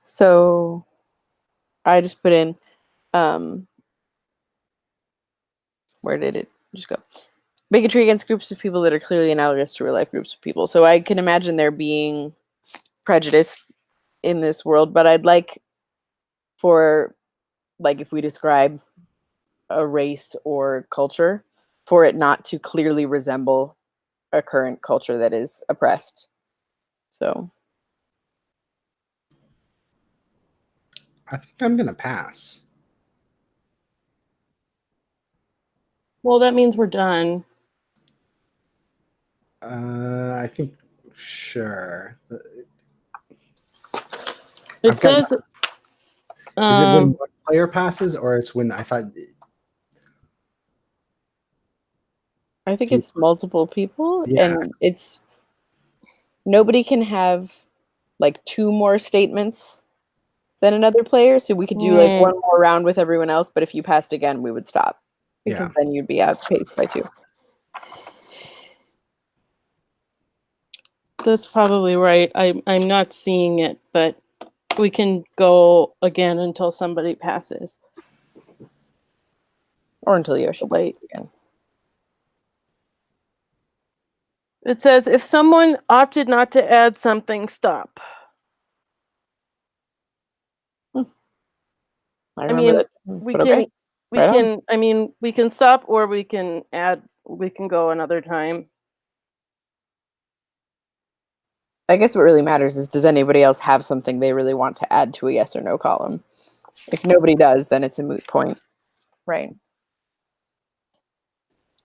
So I just put in, where did it just go? Bigotry against groups of people that are clearly analogous to real life groups of people. So I can imagine there being prejudice in this world, but I'd like for, like, if we describe a race or culture, for it not to clearly resemble a current culture that is oppressed. So I think I'm gonna pass. Well, that means we're done. I think sure. It I've got- says, Is it when one player passes, or it's when I thought? I think it's multiple people, Yeah. and it's nobody can have like 2 more statements than another player. So we could do like 1 more round with everyone else, but if you passed again, we would stop because then you'd be outpaced by 2. That's probably right. I'm not seeing it, but we can go again until somebody passes. Or until Yoshi Wait. passes again. It says, if someone opted not to add something, stop. I mean, that. we But can, okay. we Right can, I mean, we can stop or we can add, we can go another time. I guess what really matters is, does anybody else have something they really want to add to a yes or no column? If nobody does, then it's a moot point. Right.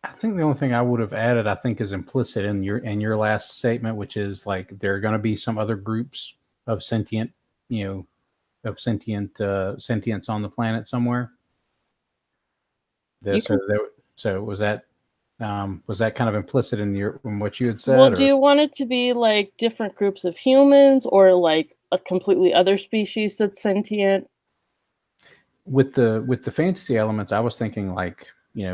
I think the only thing I would have added, I think, is implicit in your last statement, which is like there are going to be some other groups of sentient, sentience on the planet somewhere. So was that kind of implicit in what you had said? Well, do you want it to be like different groups of humans or like a completely other species that's sentient? With the fantasy elements, I was thinking like,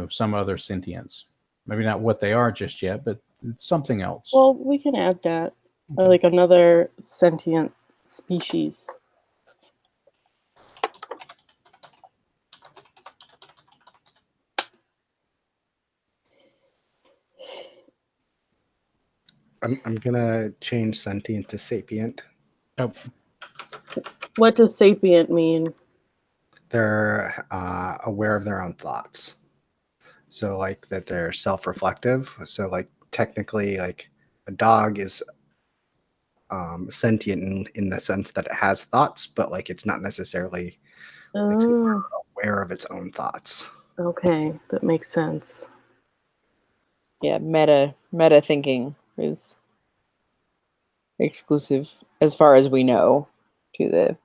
some other sentience. Maybe not what they are just yet, but something else. Well, we can add that. Okay. Like another sentient species. I'm gonna change sentient to sapient. Oh. What does sapient mean? They're aware of their own thoughts. So like that they're self-reflective. So like technically, like a dog is sentient in the sense that it has thoughts, but like it's not necessarily makes it Oh, aware of its own thoughts. okay, that makes sense. Yeah, meta thinking is exclusive, as far as we know, to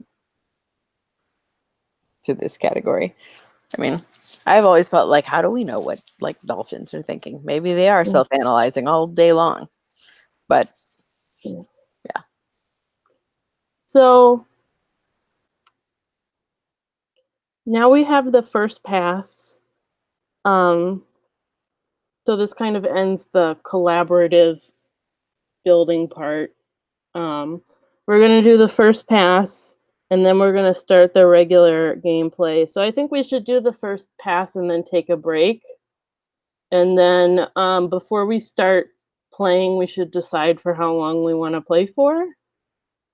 this category. I mean, I've always felt like, how do we know what like dolphins are thinking? Maybe they are self-analyzing all day long, but Yeah. yeah. So now we have the first pass. So this kind of ends the collaborative building part. We're going to do the first pass, and then we're going to start the regular gameplay. So I think we should do the first pass and then take a break. And then before we start playing, we should decide for how long we want to play for.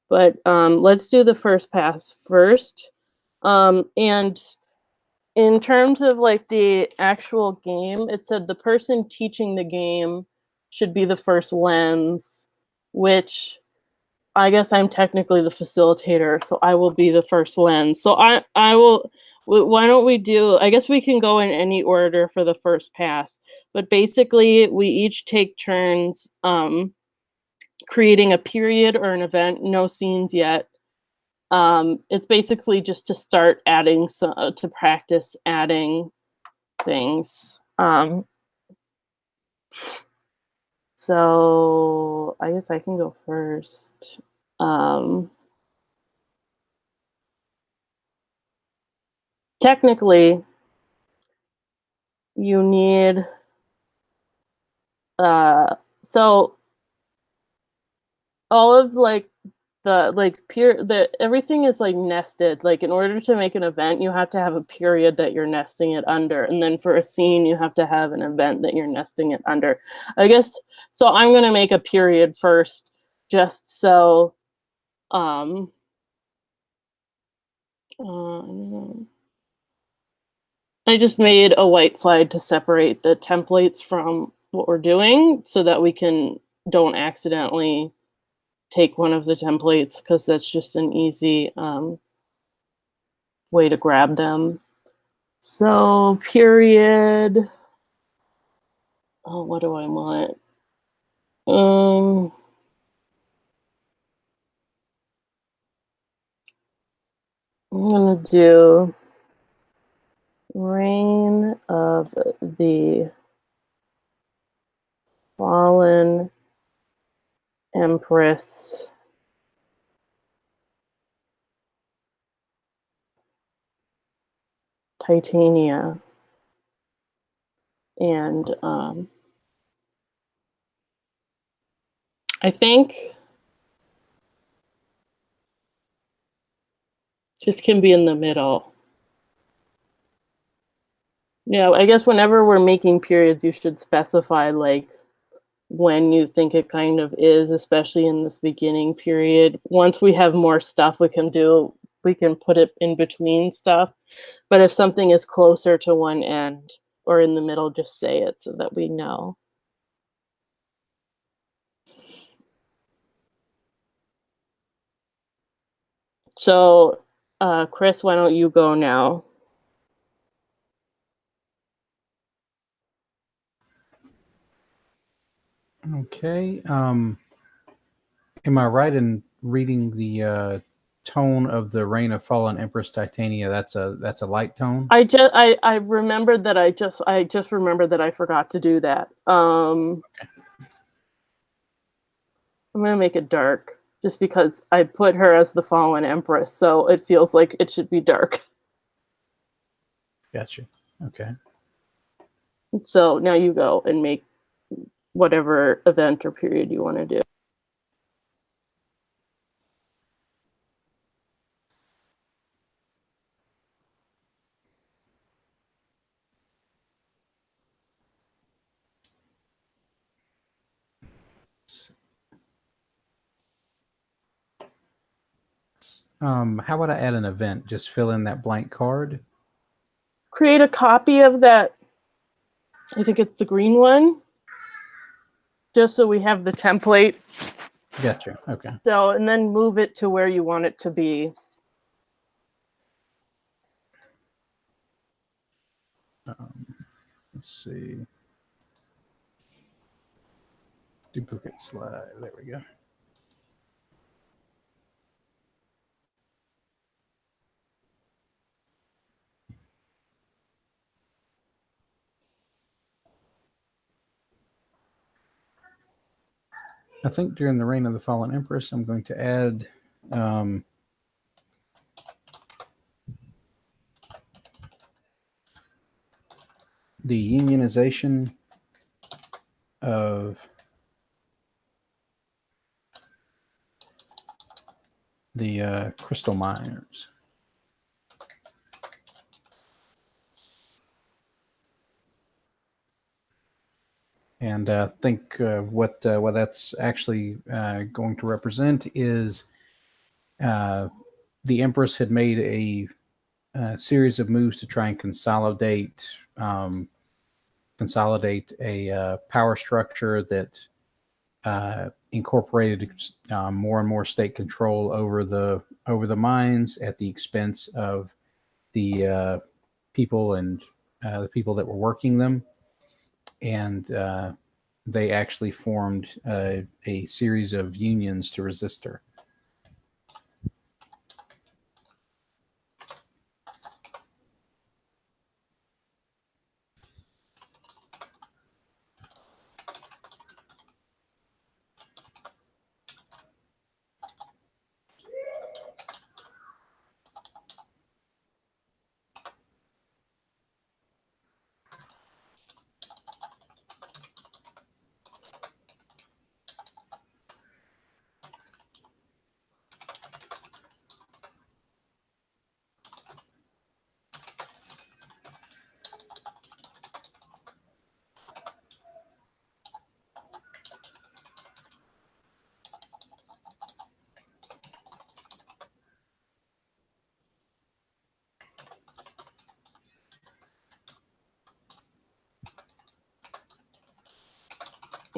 But let's do the first pass first. And in terms of like the actual game, it said the person teaching the game should be the first lens, which I guess I'm technically the facilitator, so I will be the first lens. So I will. Why don't we do? I guess we can go in any order for the first pass, but basically we each take turns creating a period or an event. No scenes yet. It's basically just to start adding to practice adding things. So I guess I can go first. Technically, you need so all of like the everything is like nested. Like in order to make an event, you have to have a period that you're nesting it under, and then for a scene, you have to have an event that you're nesting it under. I guess so. I'm gonna make a period first, just so I just made a white slide to separate the templates from what we're doing so that we don't accidentally take one of the templates, because that's just an easy way to grab them. So period. Oh, what do I want? I'm gonna do reign of the fallen empress Titania, and I think this can be in the middle. Yeah, I guess whenever we're making periods, you should specify like when you think it kind of is, especially in this beginning period. Once we have more stuff we can put it in between stuff. But if something is closer to one end or in the middle, just say it so that we know. So, Chris, why don't you go now? Okay. Am I right in reading the tone of the Reign of Fallen Empress Titania? That's a light tone. I remembered that I just remembered that I forgot to do that. Okay. I'm gonna make it dark just because I put her as the fallen empress, so it feels like it should be dark. Gotcha. Okay. So now you go and make whatever event or period you want to do. How would I add an event? Just fill in that blank card? Create a copy of that. I think it's the green one. Just so we have the template. Gotcha. Okay. So, and then move it to where you want it to be. Let's see. Duplicate slide. There we go. I think during the reign of the fallen empress, I'm going to add the unionization of the crystal miners. And I think what that's actually going to represent is the Empress had made a series of moves to try and consolidate a power structure that incorporated more and more state control over the mines at the expense of the people and the people that were working them. And they actually formed a series of unions to resist her.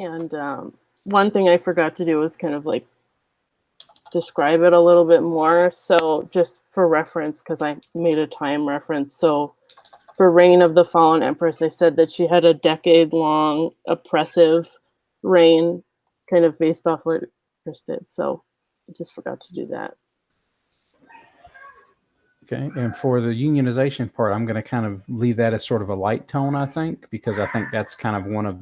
And one thing I forgot to do was kind of like describe it a little bit more. So just for reference, because I made a time reference. So for Reign of the Fallen Empress, I said that she had a decade-long oppressive reign, kind of based off what Chris did. So I just forgot to do that. Okay, and for the unionization part, I'm going to kind of leave that as sort of a light tone, I think, because I think that's kind of one of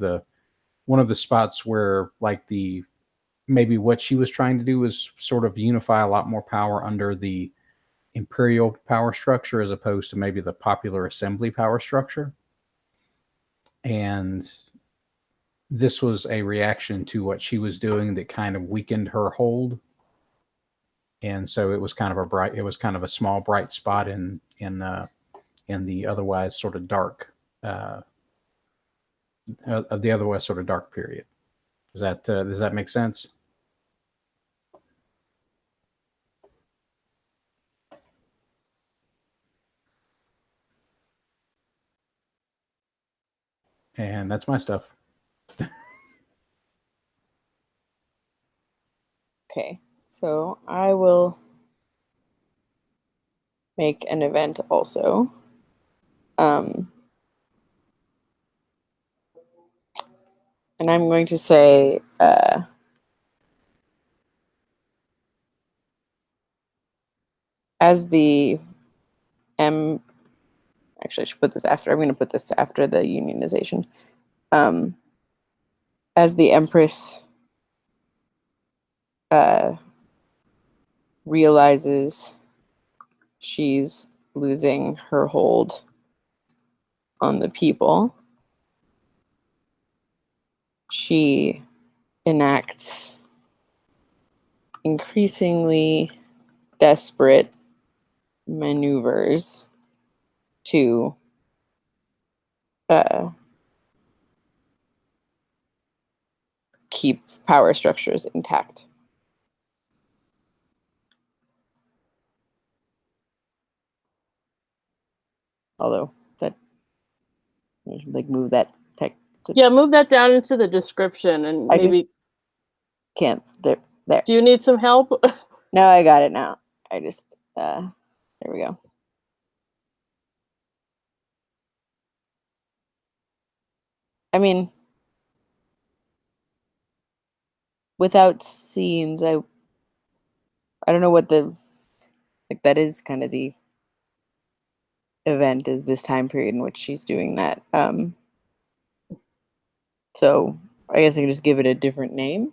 the spots where like maybe what she was trying to do is sort of unify a lot more power under the imperial power structure as opposed to maybe the popular assembly power structure. And this was a reaction to what she was doing that kind of weakened her hold. And so it was kind of a small bright spot in the otherwise sort of dark period. Does that make sense? And that's my stuff. Okay, so I will make an event also. And I'm going to say as the M. Actually, I should put this after. I'm going to put this after the unionization. As the Empress realizes she's losing her hold on the people, she enacts increasingly desperate maneuvers to keep power structures intact. Although that, like, move that text. Yeah, move that down into the description and I maybe. Can't. There. Do you need some help? No, I got it now. I just, there we go. I mean, without scenes, I don't know what the like that is kind of the event is this time period in which she's doing that. So I guess I can just give it a different name.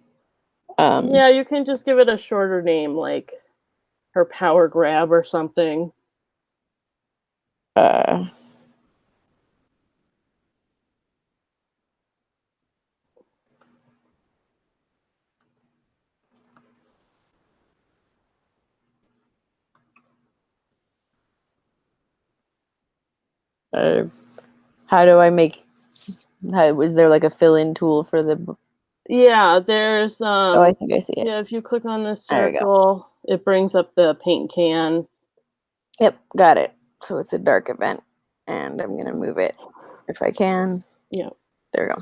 Yeah, you can just give it a shorter name, like her power grab or something. Uh, how do I make? Is there like a fill-in tool for the? Yeah, there's Oh, I think I see it. yeah, if you click on this There we go. circle, it brings up the paint can. Yep, got it. So it's a dark event, and I'm gonna move it if I can. Yeah. There we go.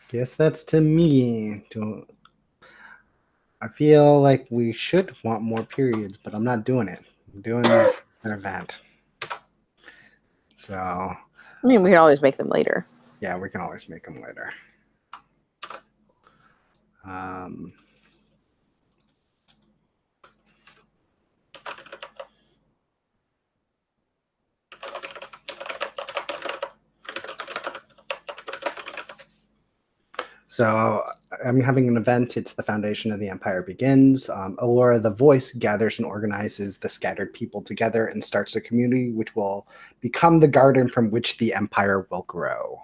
Guess that's to me. I feel like we should want more periods, but I'm not doing it. I'm doing an event. So I mean, we can always make them later. yeah, we can always make them later. So I'm having an event. It's the foundation of the empire begins. Alora, the voice, gathers and organizes the scattered people together and starts a community which will become the garden from which the empire will grow.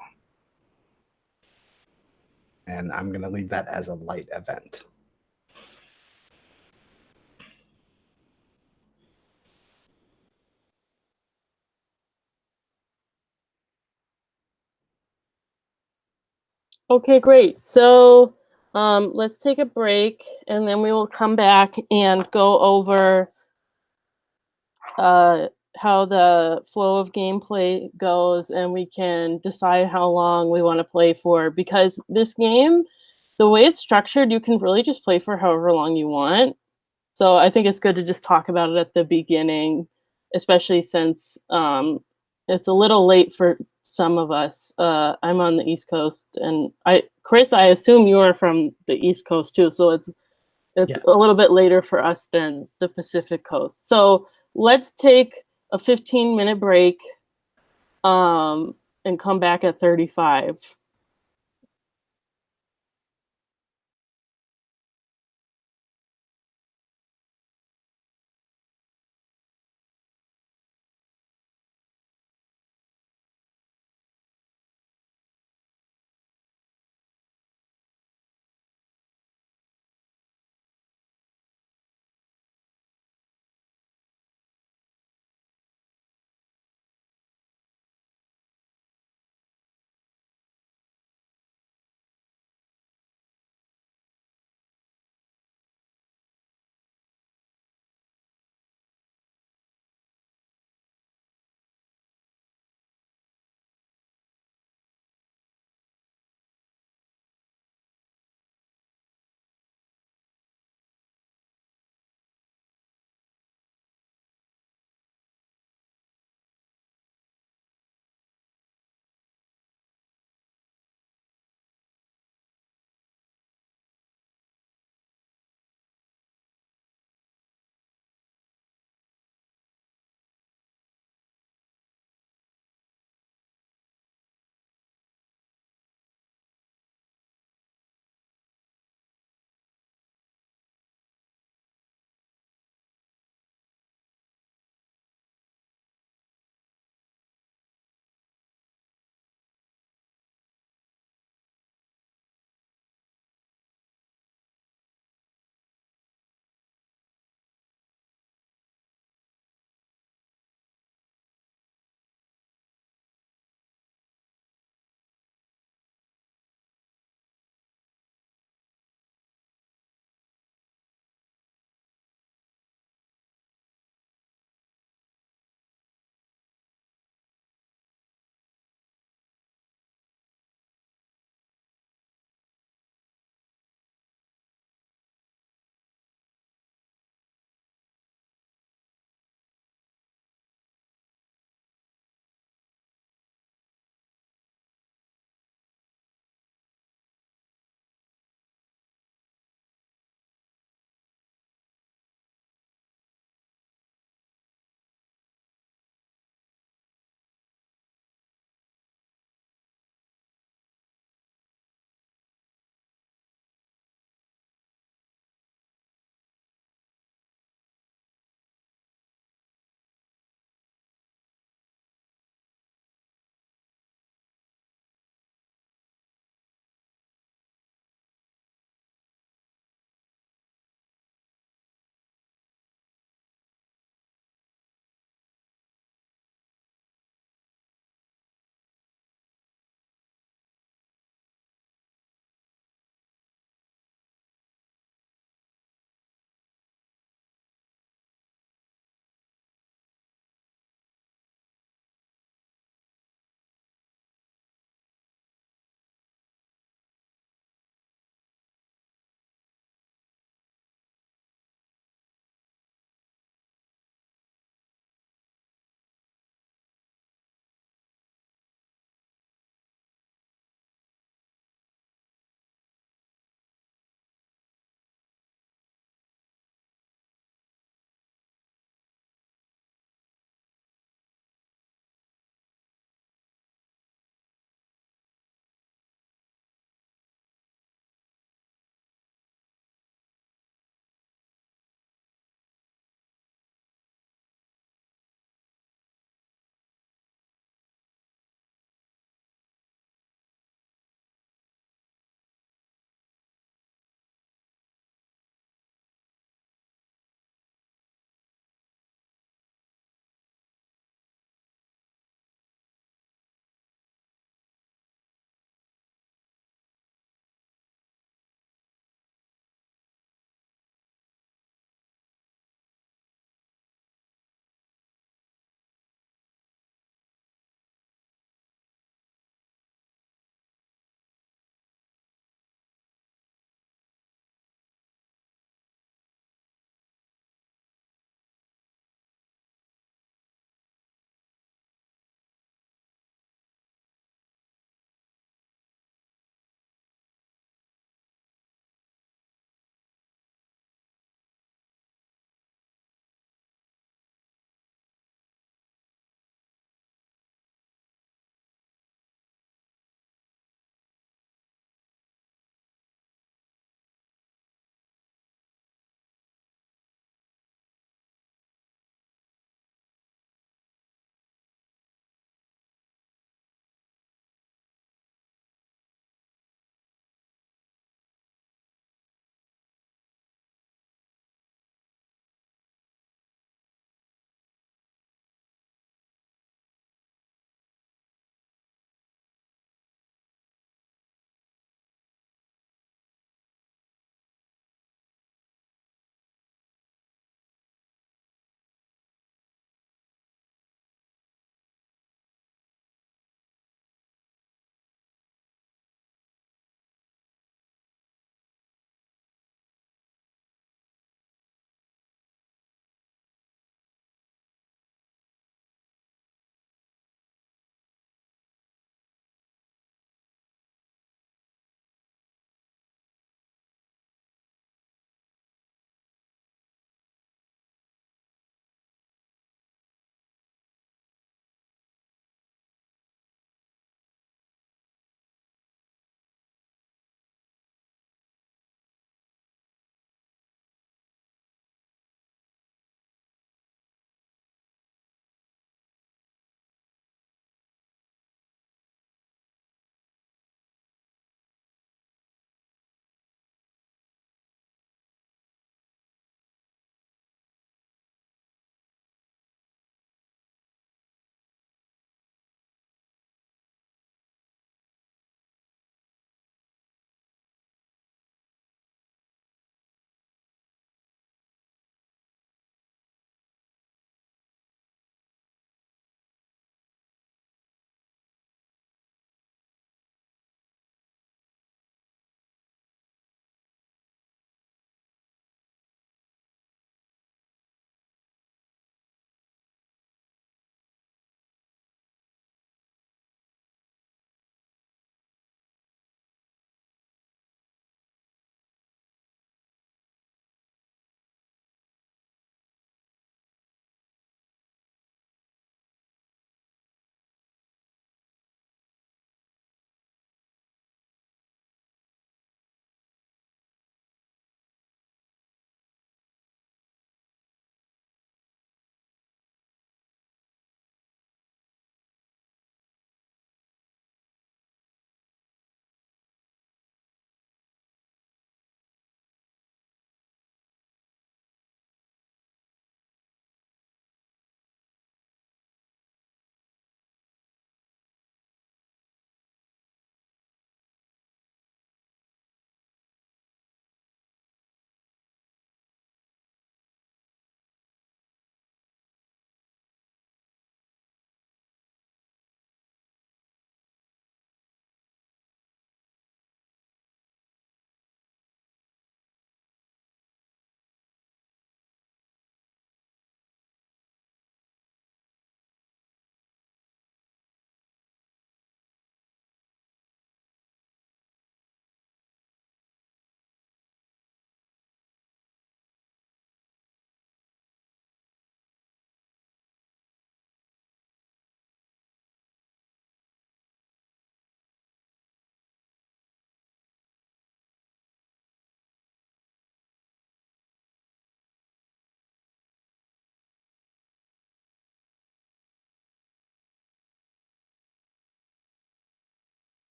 And I'm going to leave that as a light event. Okay, great. So let's take a break, and then we will come back and go over how the flow of gameplay goes, and we can decide how long we want to play for. Because this game, the way it's structured, you can really just play for however long you want. So I think it's good to just talk about it at the beginning, especially since it's a little late for some of us. I'm on the East Coast, and Chris, I assume you are from the East Coast too. So it's Yeah. a little bit later for us than the Pacific Coast. So let's take a 15-minute break and come back at 35.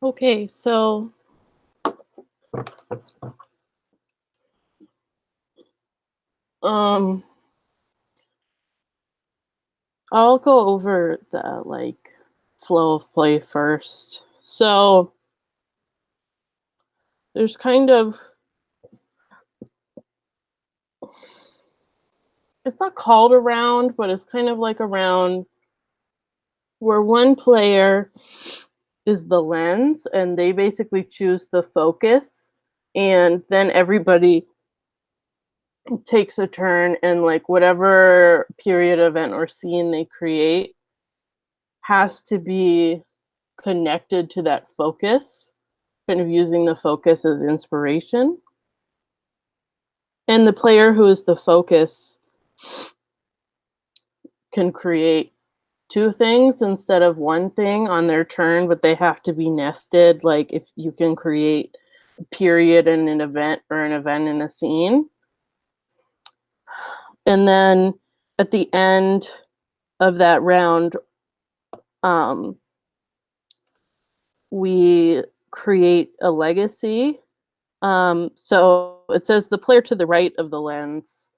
Okay, so I'll go over the like flow of play first. So there's kind of, it's not called a round, but it's kind of like a round where one player is the lens and they basically choose the focus, and then everybody takes a turn, and like whatever period, event, or scene they create has to be connected to that focus, kind of using the focus as inspiration. And the player who is the focus can create two things instead of one thing on their turn, but they have to be nested. Like if you can create a period in an event or an event in a scene. And then at the end of that round, we create a legacy. So it says the player to the right of the lens.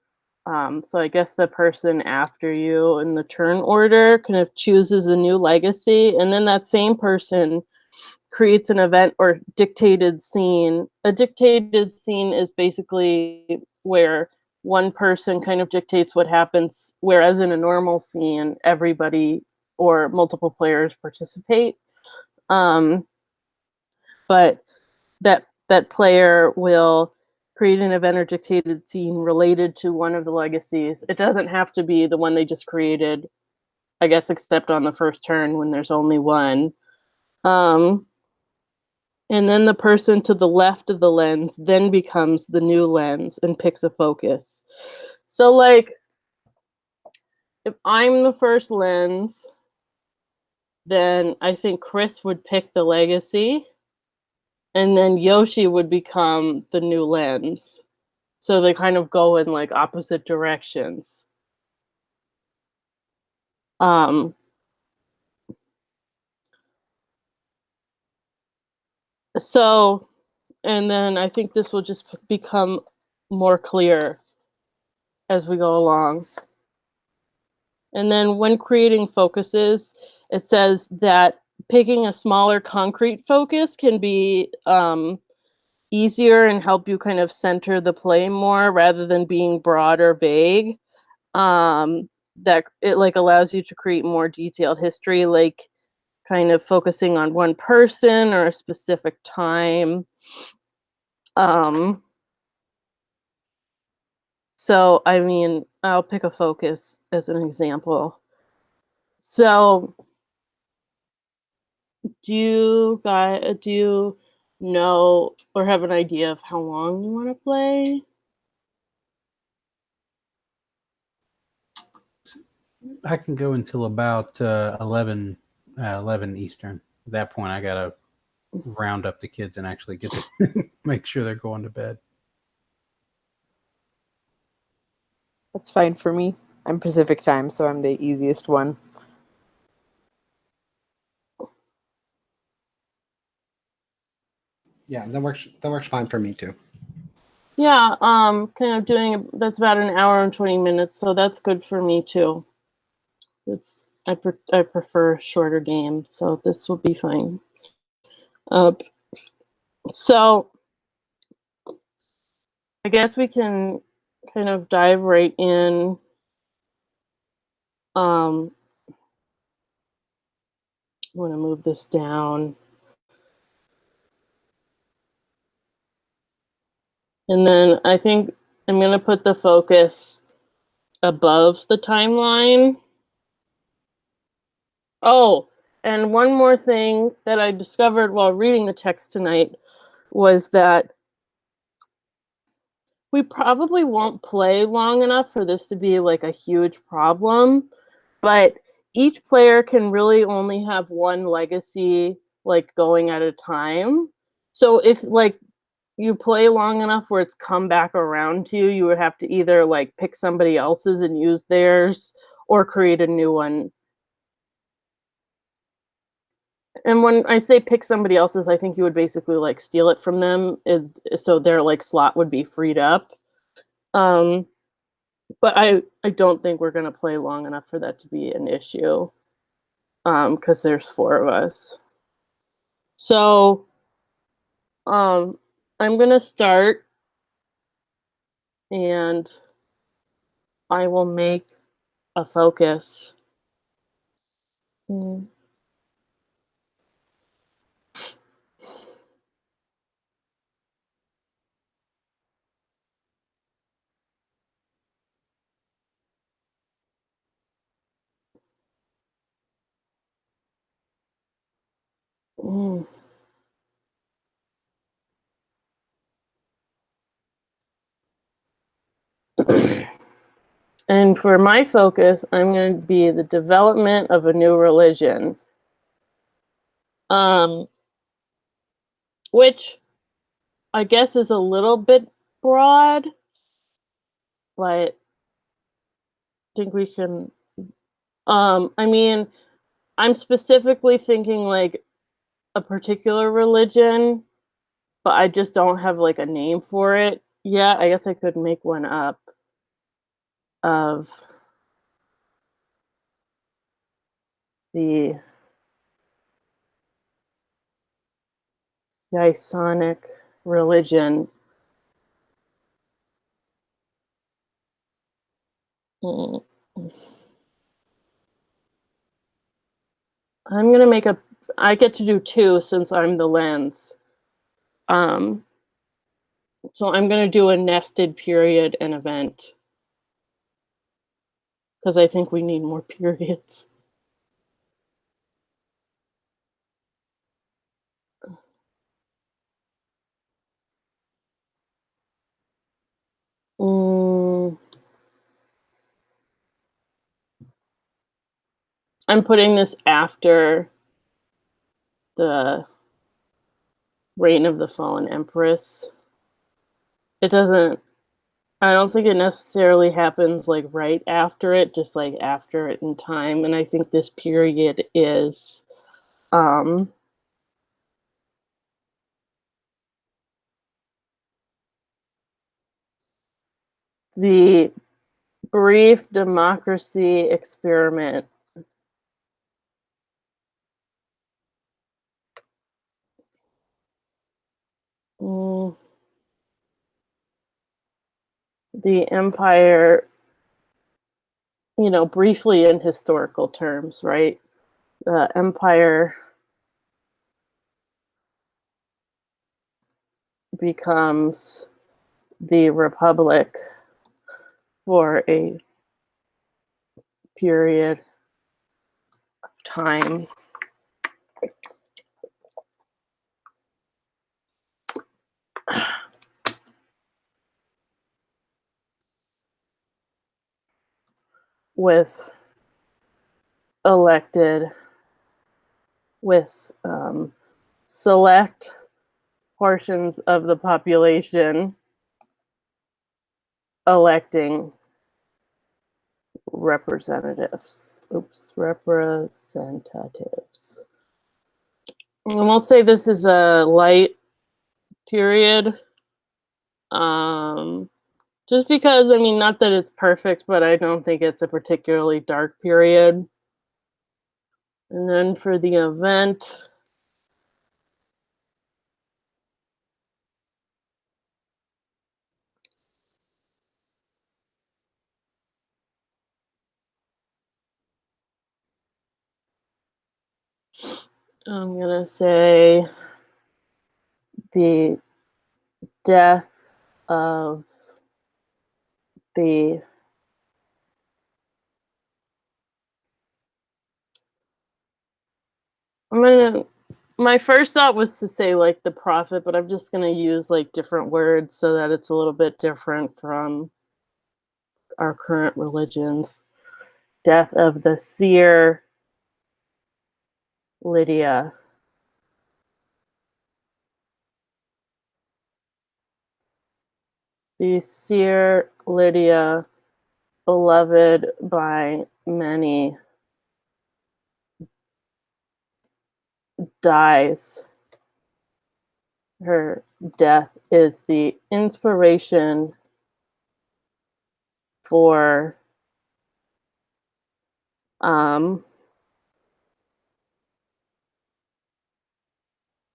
So I guess the person after you in the turn order kind of chooses a new legacy, and then that same person creates an event or dictated scene. A dictated scene is basically where one person kind of dictates what happens, whereas in a normal scene, everybody or multiple players participate. But that player will create an event or dictated scene related to one of the legacies. It doesn't have to be the one they just created, I guess, except on the first turn when there's only one. And then the person to the left of the lens then becomes the new lens and picks a focus. So like, if I'm the first lens, then I think Chris would pick the legacy, and then Yoshi would become the new lens. So they kind of go in like opposite directions. So, and then I think this will just become more clear as we go along. And then when creating focuses, it says that picking a smaller concrete focus can be easier and help you kind of center the play more rather than being broad or vague. That it like allows you to create more detailed history, like kind of focusing on one person or a specific time. So I mean, I'll pick a focus as an example. So do you know or have an idea of how long you want to play? I can go until about 11 Eastern. At that point, I got to round up the kids and actually get to make sure they're going to bed. That's fine for me. I'm Pacific time, so I'm the easiest one. Yeah, that works. That works fine for me too. Yeah, kind of doing that's about an hour and 20 minutes, so that's good for me too. I prefer shorter games, so this will be fine. So I guess we can kind of dive right in. I'm going to move this down. And then I think I'm going to put the focus above the timeline. Oh, and one more thing that I discovered while reading the text tonight was that we probably won't play long enough for this to be like a huge problem, but each player can really only have one legacy like going at a time. So if like you play long enough where it's come back around to you, you would have to either like pick somebody else's and use theirs or create a new one. And when I say pick somebody else's, I think you would basically like steal it from them, so their like slot would be freed up. But I don't think we're gonna play long enough for that to be an issue. Because there's 4 of us. So I'm gonna start, and I will make a focus. Mm. Mm. And for my focus, I'm going to be the development of a new religion. Which I guess is a little bit broad, but I think we can. I mean, I'm specifically thinking like a particular religion, but I just don't have like a name for it yet. I guess I could make one up of the Yisonic religion. Mm. I'm gonna make a. I get to do 2 since I'm the lens. Um, so I'm gonna do a nested period and event because I think we need more periods. Mm, I'm putting this after the reign of the fallen empress. It doesn't. I don't think it necessarily happens like right after it, just like after it in time. And I think this period is um, the brief democracy experiment. Mm, the empire, briefly in historical terms, right? The empire becomes the republic for a period of time. With elected, with select portions of the population electing representatives. Representatives. And we'll say this is a light period. Just because, I mean, not that it's perfect, but I don't think it's a particularly dark period. And then for the event, I'm going to say the death of the my first thought was to say like the prophet, but I'm just gonna use like different words so that it's a little bit different from our current religions. Death of the seer Lydia. The seer Lydia, beloved by many. dies, her death is the inspiration for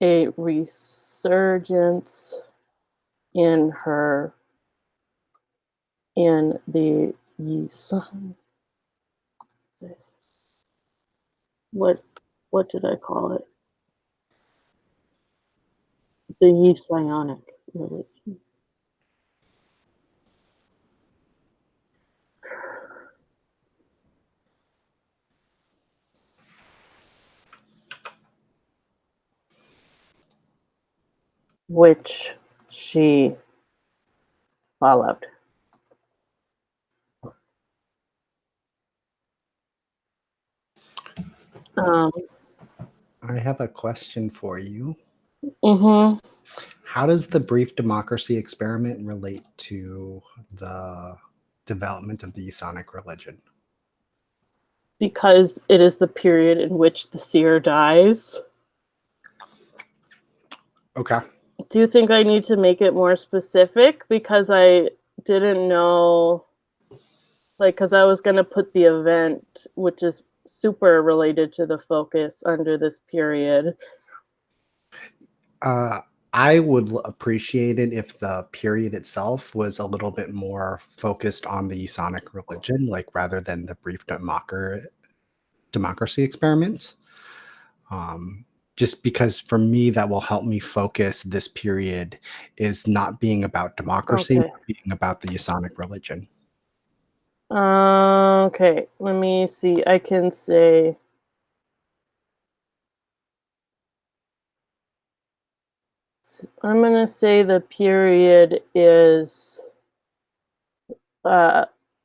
a resurgence in her in the Yisan. What did I call it? The Yisionic religion. Which she followed. I have a question for you. Mm-hmm. How does the brief democracy experiment relate to the development of the Usonic religion? Because it is the period in which the seer dies. Okay. Do you think I need to make it more specific? Because I didn't know, like, because I was going to put the event, which is super related to the focus under this period. I would appreciate it if the period itself was a little bit more focused on the Usonic religion, like rather than the brief democracy experiment. Just because for me, that will help me focus this period is not being about democracy, Okay. but being about the Usonic religion. Okay, let me see. I can say I'm gonna say the period is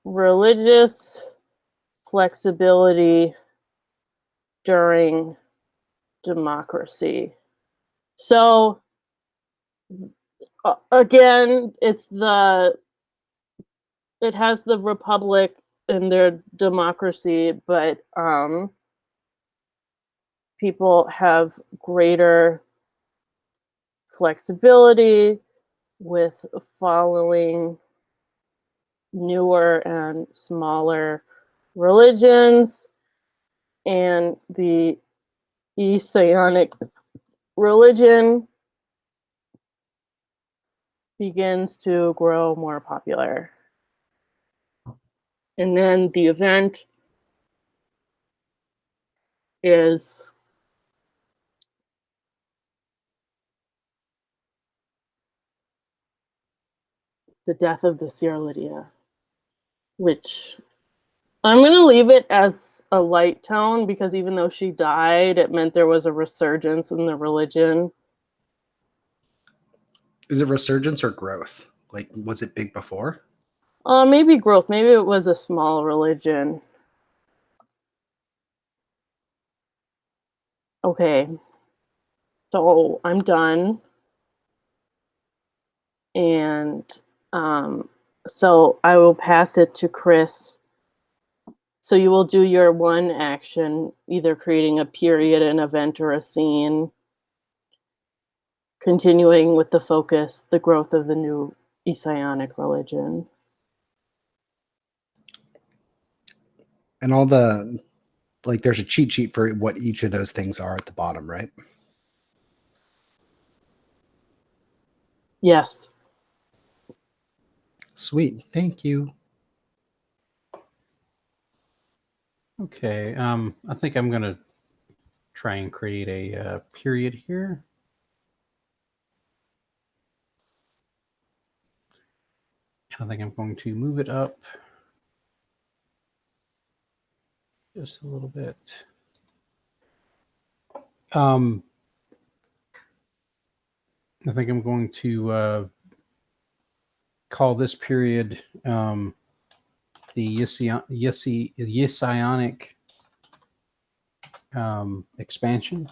religious flexibility during democracy. So again, it has the republic and their democracy, but people have greater flexibility with following newer and smaller religions, and the East-Ionic religion begins to grow more popular. And then the event is the death of the Sierra Lydia, which I'm going to leave it as a light tone because even though she died, it meant there was a resurgence in the religion. Is it resurgence or growth? Like, was it big before? Maybe growth. Maybe it was a small religion. Okay. So I'm done. And so I will pass it to Chris. So you will do your one action, either creating a period, an event, or a scene, continuing with the focus, the growth of the new Isionic religion. And all the, like, there's a cheat sheet for what each of those things are at the bottom, right? Yes. Sweet. Thank you. Okay, I think I'm going to try and create a period here. I think I'm going to move it up just a little bit. I think I'm going to call this period the Yesionic expansion.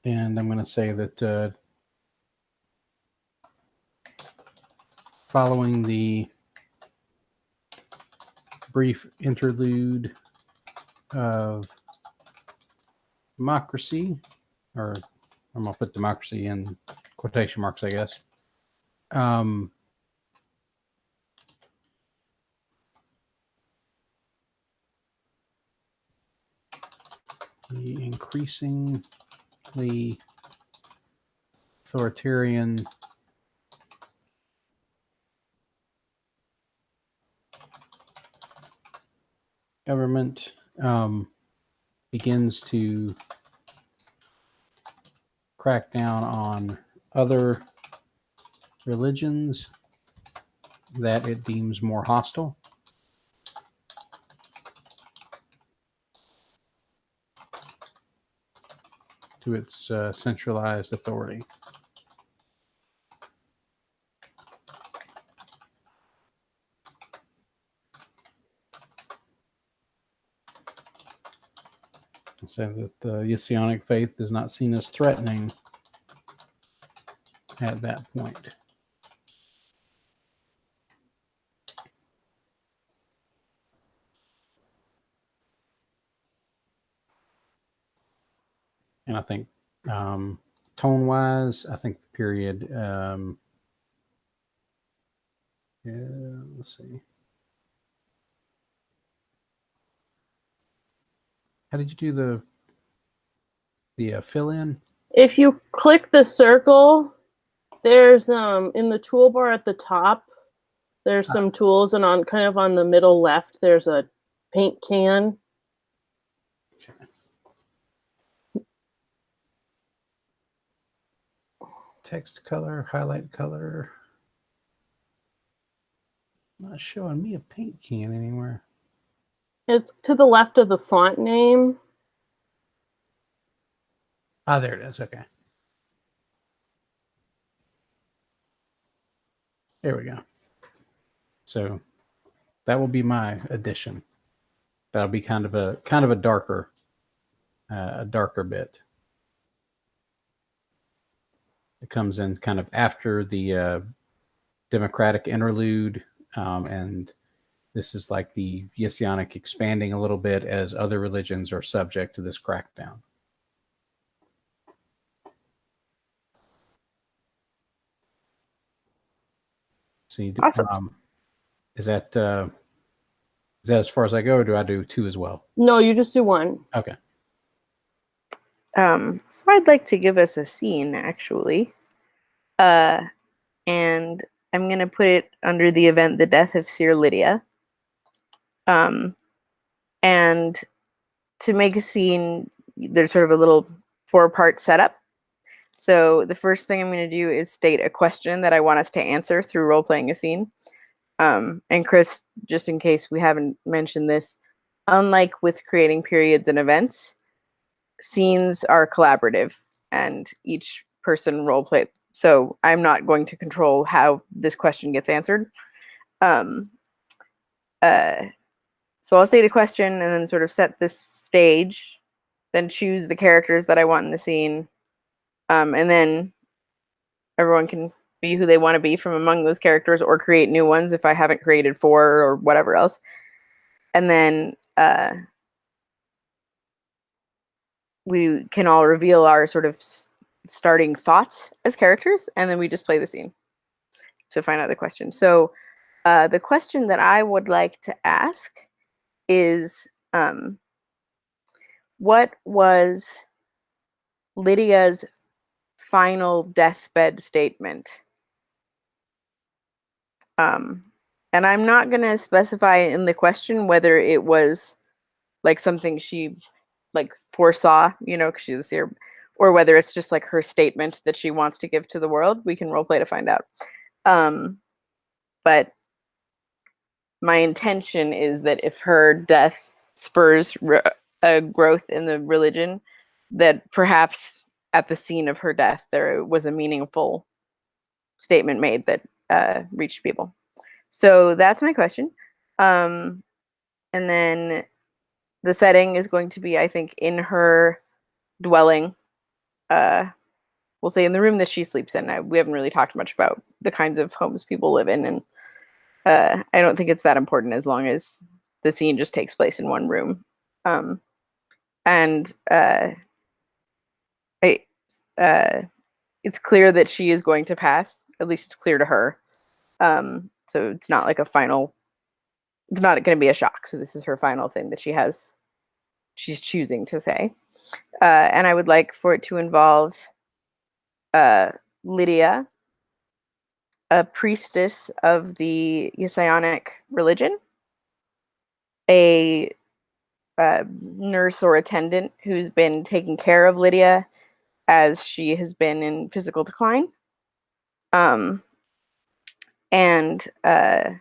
And I'm going to say that following the brief interlude of democracy, or I'm going to put democracy in quotation marks, I guess. The increasingly authoritarian government begins to crack down on other religions that it deems more hostile. To its centralized authority. So that the Messianic faith is not seen as threatening at that point. And I think tone-wise, I think the period, let's see. How did you do the fill-in? If you click the circle, there's in the toolbar at the top, there's some tools, and on kind of on the middle left, there's a paint can. Text color, highlight color. Not showing me a paint can anywhere. It's to the left of the font name. Ah, there it is. Okay. There we go. So that will be my addition. That'll be kind of a darker bit. It comes in kind of after the democratic interlude, and this is like the Messianic expanding a little bit as other religions are subject to this crackdown. See, Awesome. Is that as far as I go, or do I do two as well? No, you just do one. Okay. So I'd like to give us a scene, actually. And I'm going to put it under the event, The Death of Seer Lydia. And to make a scene, there's sort of a little 4-part setup. So the first thing I'm going to do is state a question that I want us to answer through role-playing a scene. And Chris, just in case we haven't mentioned this, unlike with creating periods and events, scenes are collaborative and each person role-play. So I'm not going to control how this question gets answered. So I'll state a question and then sort of set this stage, then choose the characters that I want in the scene. And then everyone can be who they want to be from among those characters or create new ones if I haven't created 4 or whatever else. And then we can all reveal our sort of starting thoughts as characters, and then we just play the scene to find out the question. So the question that I would like to ask is, what was Lydia's final deathbed statement? And I'm not going to specify in the question whether it was like something she like foresaw, you know, because she's a seer, or whether it's just like her statement that she wants to give to the world. We can roleplay to find out. But my intention is that if her death spurs a growth in the religion, that perhaps at the scene of her death, there was a meaningful statement made that reached people. So that's my question. And then the setting is going to be, I think, in her dwelling. We'll say in the room that she sleeps in. We haven't really talked much about the kinds of homes people live in, and I don't think it's that important as long as the scene just takes place in one room. And it's clear that she is going to pass. At least it's clear to her. So it's not like a final. It's not going to be a shock. So this is her final thing that she's choosing to say. And I would like for it to involve Lydia, a priestess of the Ysionic religion, a nurse or attendant who's been taking care of Lydia as she has been in physical decline, and I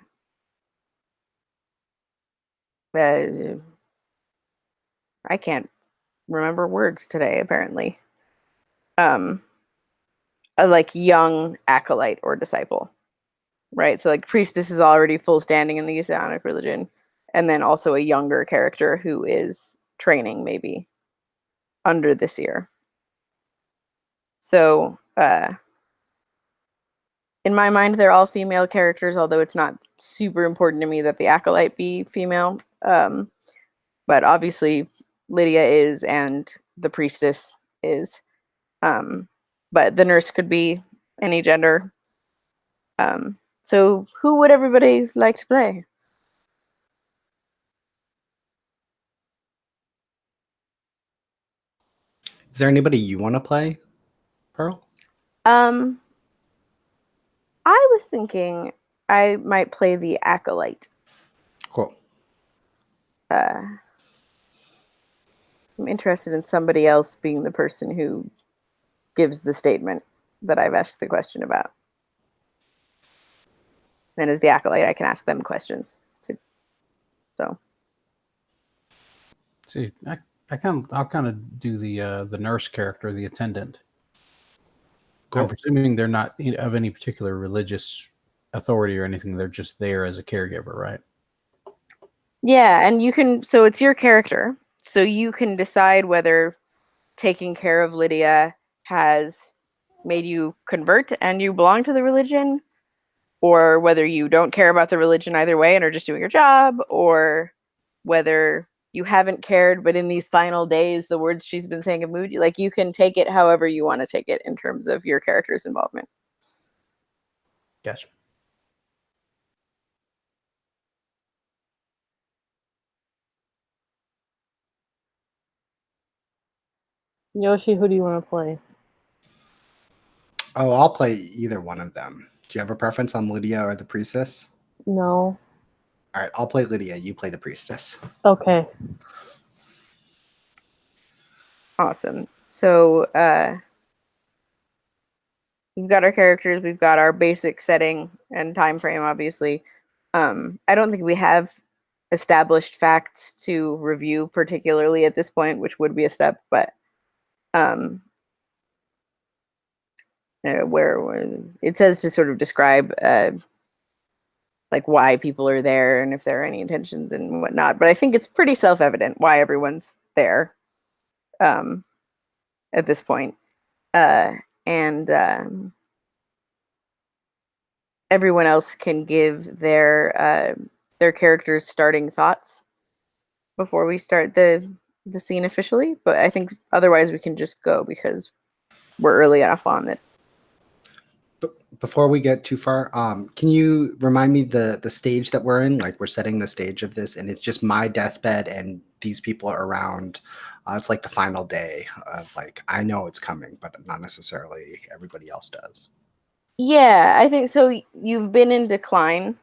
can't remember words today, apparently. A like young acolyte or disciple, right? So like priestess is already full standing in the Ysionic religion, and then also a younger character who is training maybe under the seer. So in my mind, they're all female characters, although it's not super important to me that the acolyte be female. But obviously Lydia is, and the priestess is. But the nurse could be any gender. So who would everybody like to play? Is there anybody you want to play, Pearl? I was thinking I might play the acolyte. Cool. I'm interested in somebody else being the person who gives the statement that I've asked the question about. And as the acolyte, I can ask them questions too. So See, I'll kind of do the nurse character, the attendant. Cool. I'm presuming they're not of any particular religious authority or anything. They're just there as a caregiver, right? yeah, and you can. So it's your character, so you can decide whether taking care of Lydia has made you convert and you belong to the religion, or whether you don't care about the religion either way and are just doing your job, or whether you haven't cared, but in these final days, the words she's been saying have moved you. Like, you can take it however you want to take it in terms of your character's involvement. Gotcha. Yoshi, who do you want to play? Oh, I'll play either one of them. Do you have a preference on Lydia or the priestess? No. All right, I'll play Lydia. You play the priestess. Okay. Awesome. So we've got our characters, we've got our basic setting and time frame, obviously. I don't think we have established facts to review particularly at this point, which would be a step, but where it says to sort of describe like why people are there and if there are any intentions and whatnot. But I think it's pretty self-evident why everyone's there at this point. And everyone else can give their characters' starting thoughts before we start the scene officially. But I think otherwise we can just go because we're early enough on it. Before we get too far, can you remind me the stage that we're in? Like, we're setting the stage of this, and it's just my deathbed, and these people are around. It's like the final day of, like, I know it's coming, but not necessarily everybody else does. Yeah, I think so. You've been in decline,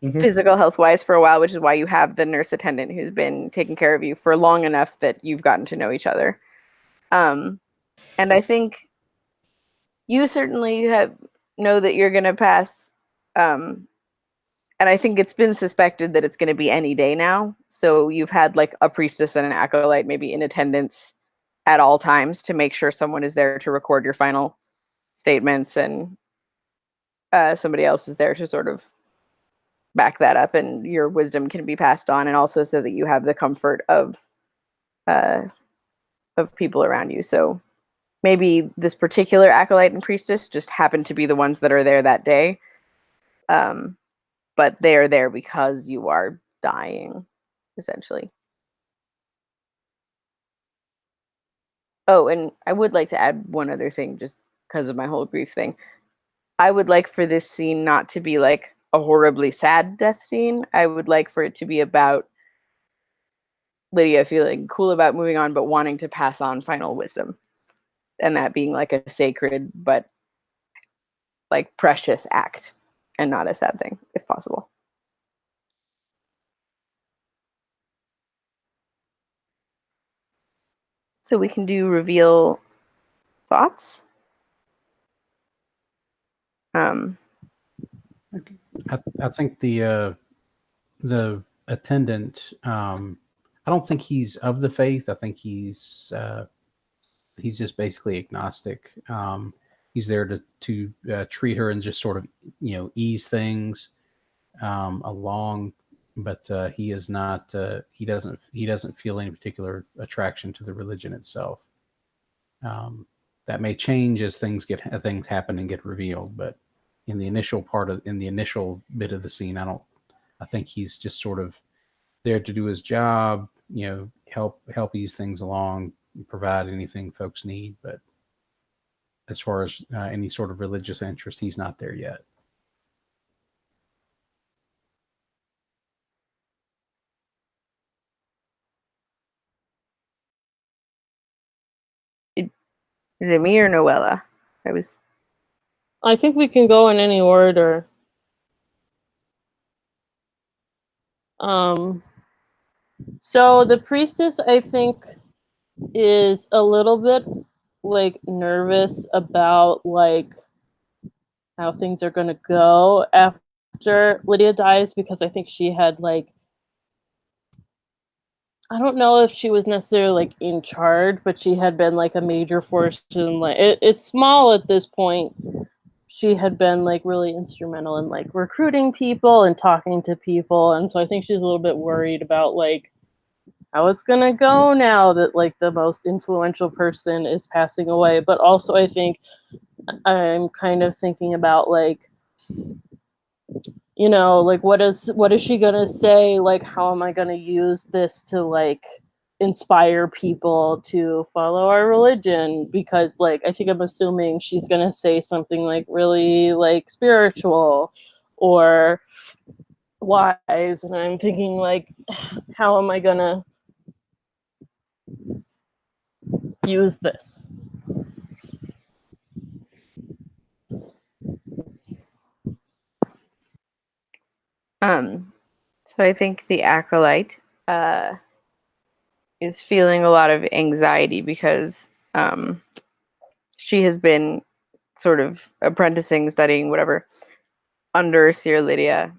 physical health wise, for a while, which is why you have the nurse attendant who's been taking care of you for long enough that you've gotten to know each other. And I think you certainly know that you're going to pass. And I think it's been suspected that it's going to be any day now. So you've had like a priestess and an acolyte maybe in attendance at all times to make sure someone is there to record your final statements, and somebody else is there to sort of back that up, and your wisdom can be passed on, and also so that you have the comfort of people around you. So maybe this particular acolyte and priestess just happen to be the ones that are there that day. But they are there because you are dying. essentially. Oh, and I would like to add one other thing just because of my whole grief thing. I would like for this scene not to be like a horribly sad death scene. I would like for it to be about Lydia feeling cool about moving on, but wanting to pass on final wisdom. And that being like a sacred but like precious act and not a sad thing, if possible. So we can do reveal thoughts. I think the attendant. I don't think he's of the faith. I think he's just basically agnostic. He's there to treat her and just sort of ease things along, but he is not. He doesn't feel any particular attraction to the religion itself. That may change as things happen and get revealed, but in the initial bit of the scene, I think he's just sort of there to do his job, help ease things along, provide anything folks need. But as far as any sort of religious interest, he's not there yet. Is it me or Noella? I think we can go in any order. So the priestess, I think, is a little bit like nervous about like how things are going to go after Lydia dies, because I think she had like, I don't know if she was necessarily like in charge, but she had been like a major force in like it's small at this point. She had been like really instrumental in like recruiting people and talking to people, and so I think she's a little bit worried about like how it's gonna go now that like the most influential person is passing away. But also I think I'm kind of thinking about like, like what is she gonna say? Like, how am I gonna use this to like inspire people to follow our religion? Because like I think I'm assuming she's gonna say something like really like spiritual or wise, and I'm thinking like, how am I gonna use this? So I think the acolyte is feeling a lot of anxiety because she has been sort of apprenticing, studying, whatever, under Seer Lydia,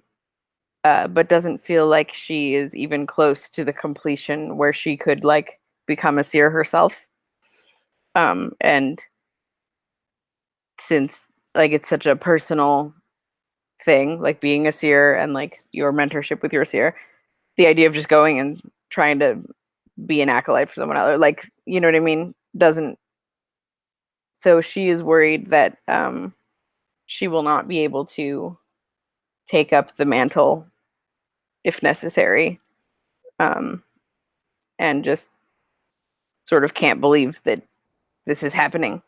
but doesn't feel like she is even close to the completion where she could like become a seer herself. And since like it's such a personal thing, like being a seer and like your mentorship with your seer, the idea of just going and trying to be an acolyte for someone else, or like, you know what I mean, doesn't. So she is worried that she will not be able to take up the mantle if necessary, and just sort of can't believe that this is happening.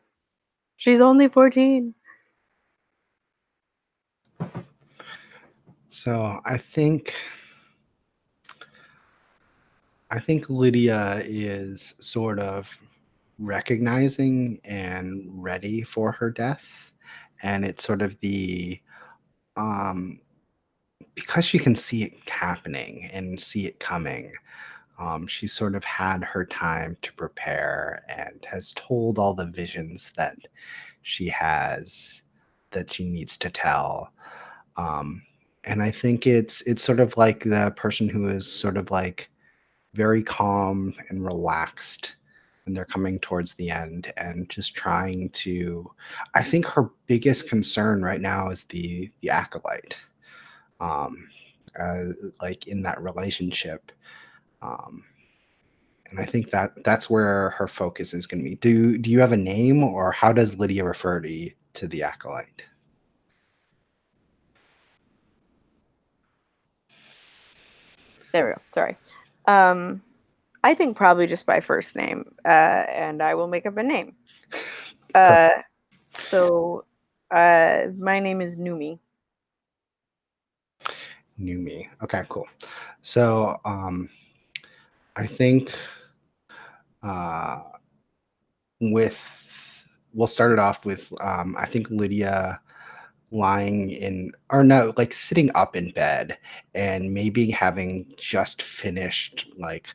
She's only 14. So I think Lydia is sort of recognizing and ready for her death, and it's sort of the because she can see it happening and see it coming. She's sort of had her time to prepare and has told all the visions that she has that she needs to tell. And I think it's sort of like the person who is sort of like very calm and relaxed and they're coming towards the end and just trying to. I think her biggest concern right now is the acolyte, um, like in that relationship. And I think that's where her focus is going to be. Do you have a name, or how does Lydia refer to the acolyte? There we go. Sorry. I think probably just by first name, and I will make up a name. So, my name is Numi. Numi. Okay, cool. So I think uh, we'll start it off with I think Lydia lying in, or no, like sitting up in bed and maybe having just finished like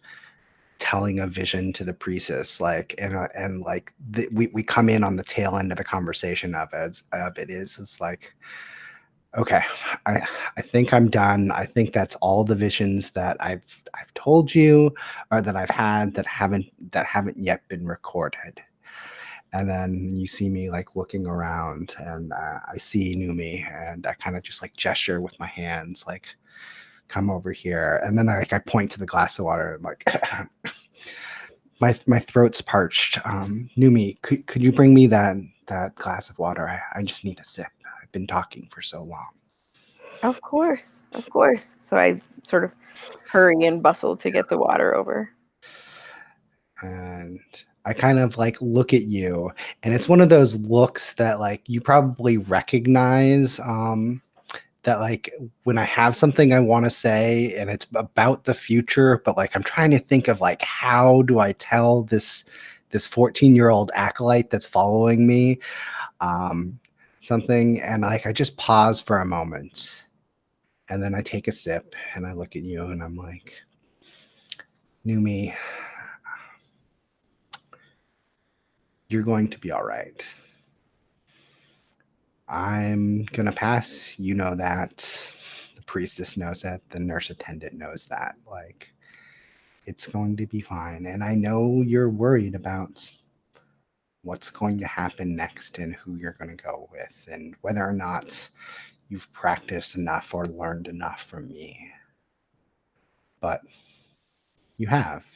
telling a vision to the priestess, like, and like we come in on the tail end of the conversation of it is like, okay, I think I'm done. I think that's all the visions that I've told you, or that I've had that haven't yet been recorded. And then you see me like looking around, and I see Numi, and I kind of just like gesture with my hands, like, come over here. And then I point to the glass of water. I'm like, my throat's parched. Numi, could you bring me that glass of water? I just need a sip. I've been talking for so long. Of course, of course. So I sort of hurry and bustle to get the water over. And I kind of like look at you, and it's one of those looks that like you probably recognize, that like when I have something I want to say and it's about the future, but like I'm trying to think of like, how do I tell this 14-year-old acolyte that's following me something, and like I just pause for a moment, and then I take a sip and I look at you and I'm like, Numi, you're going to be all right. I'm gonna pass. You know that. The priestess knows that. The nurse attendant knows that. Like, it's going to be fine. And I know you're worried about what's going to happen next and who you're going to go with and whether or not you've practiced enough or learned enough from me. But you have.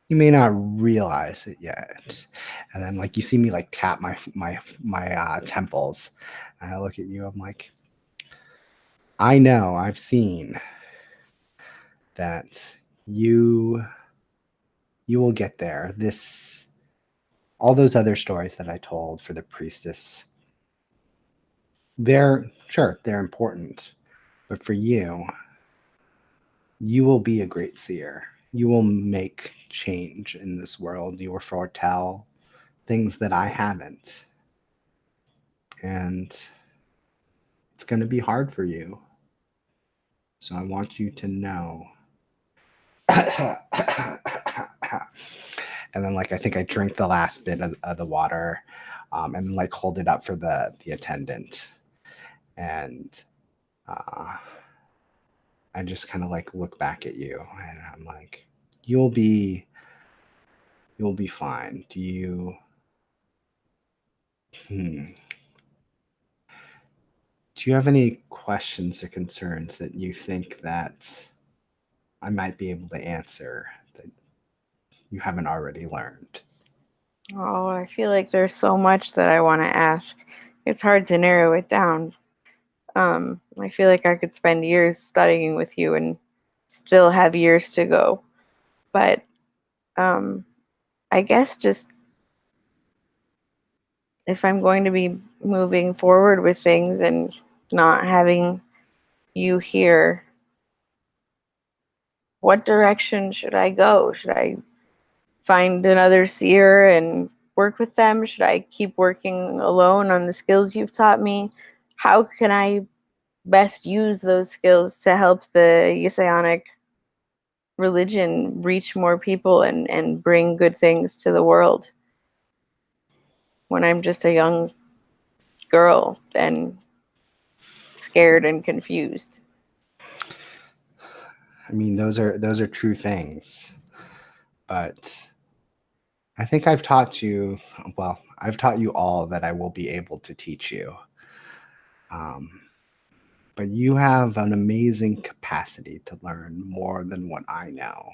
You may not realize it yet. And then like you see me like tap my temples. And I look at you, I'm like, I know, I've seen that you will get there. All those other stories that I told for the priestess, they're important, but for you will be a great seer. You will make change in this world. You will foretell things that I haven't, and it's going to be hard for you. So I want you to know. And then like I think I drink the last bit of the water, and like hold it up for the attendant, and I just kind of like look back at you, and I'm like, you'll be fine. Do you have any questions or concerns that you think that I might be able to answer that you haven't already learned? Oh, I feel like there's so much that I want to ask. It's hard to narrow it down. I feel like I could spend years studying with you and still have years to go. But I guess just if I'm going to be moving forward with things and not having you here, what direction should I go? Should I find another seer and work with them? Should I keep working alone on the skills you've taught me? How can I best use those skills to help the Ysionic religion reach more people and bring good things to the world when I'm just a young girl and scared and confused? I mean, those are true things, but I think I've taught you all that I will be able to teach you. But you have an amazing capacity to learn more than what I know.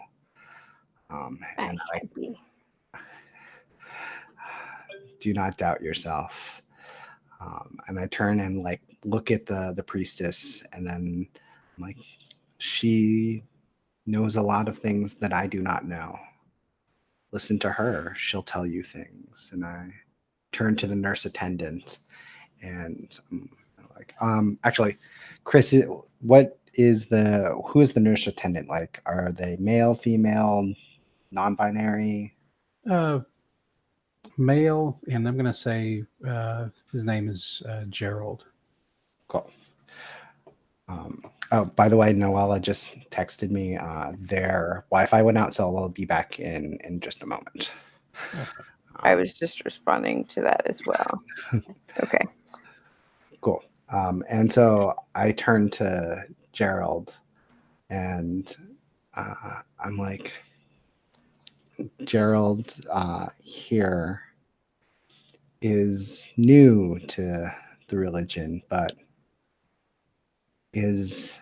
That And can't be. do not doubt yourself. And I turn and like look at the priestess, and then I'm like, she knows a lot of things that I do not know. Listen to her, she'll tell you things. And I turn to the nurse attendant and like, actually, Chris, who is the nurse attendant like? Are they male, female, non-binary? Male, and I'm going to say his name is Gerald. Cool. Oh, by the way, Noella just texted me. Their Wi-Fi went out, so I'll be back in just a moment. I was just responding to that as well. Okay. Cool. And so I turn to Gerald, and I'm like, Gerald here is new to the religion, but is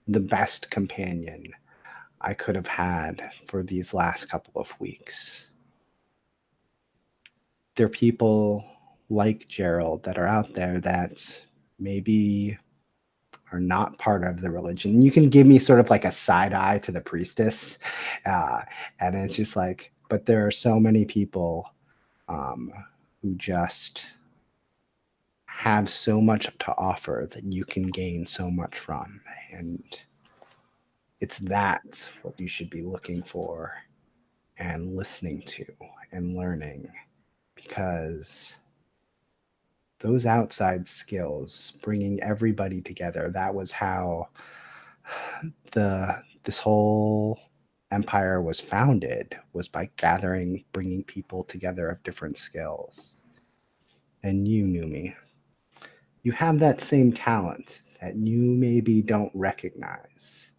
the best companion I could have had for these last couple of weeks. There are people like Gerald that are out there that maybe are not part of the religion. You can give me sort of like a side eye to the priestess. And it's just like, but there are so many people who just have so much to offer that you can gain so much from. And it's that what you should be looking for and listening to and learning, because those outside skills, bringing everybody together, that was how this whole empire was founded, was by bringing people together of different skills. And you knew me. You have that same talent that you maybe don't recognize.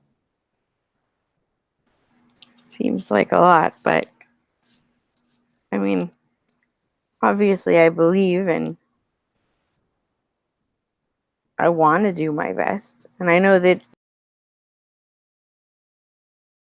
Seems like a lot, but I mean, obviously I believe and I want to do my best. And I know that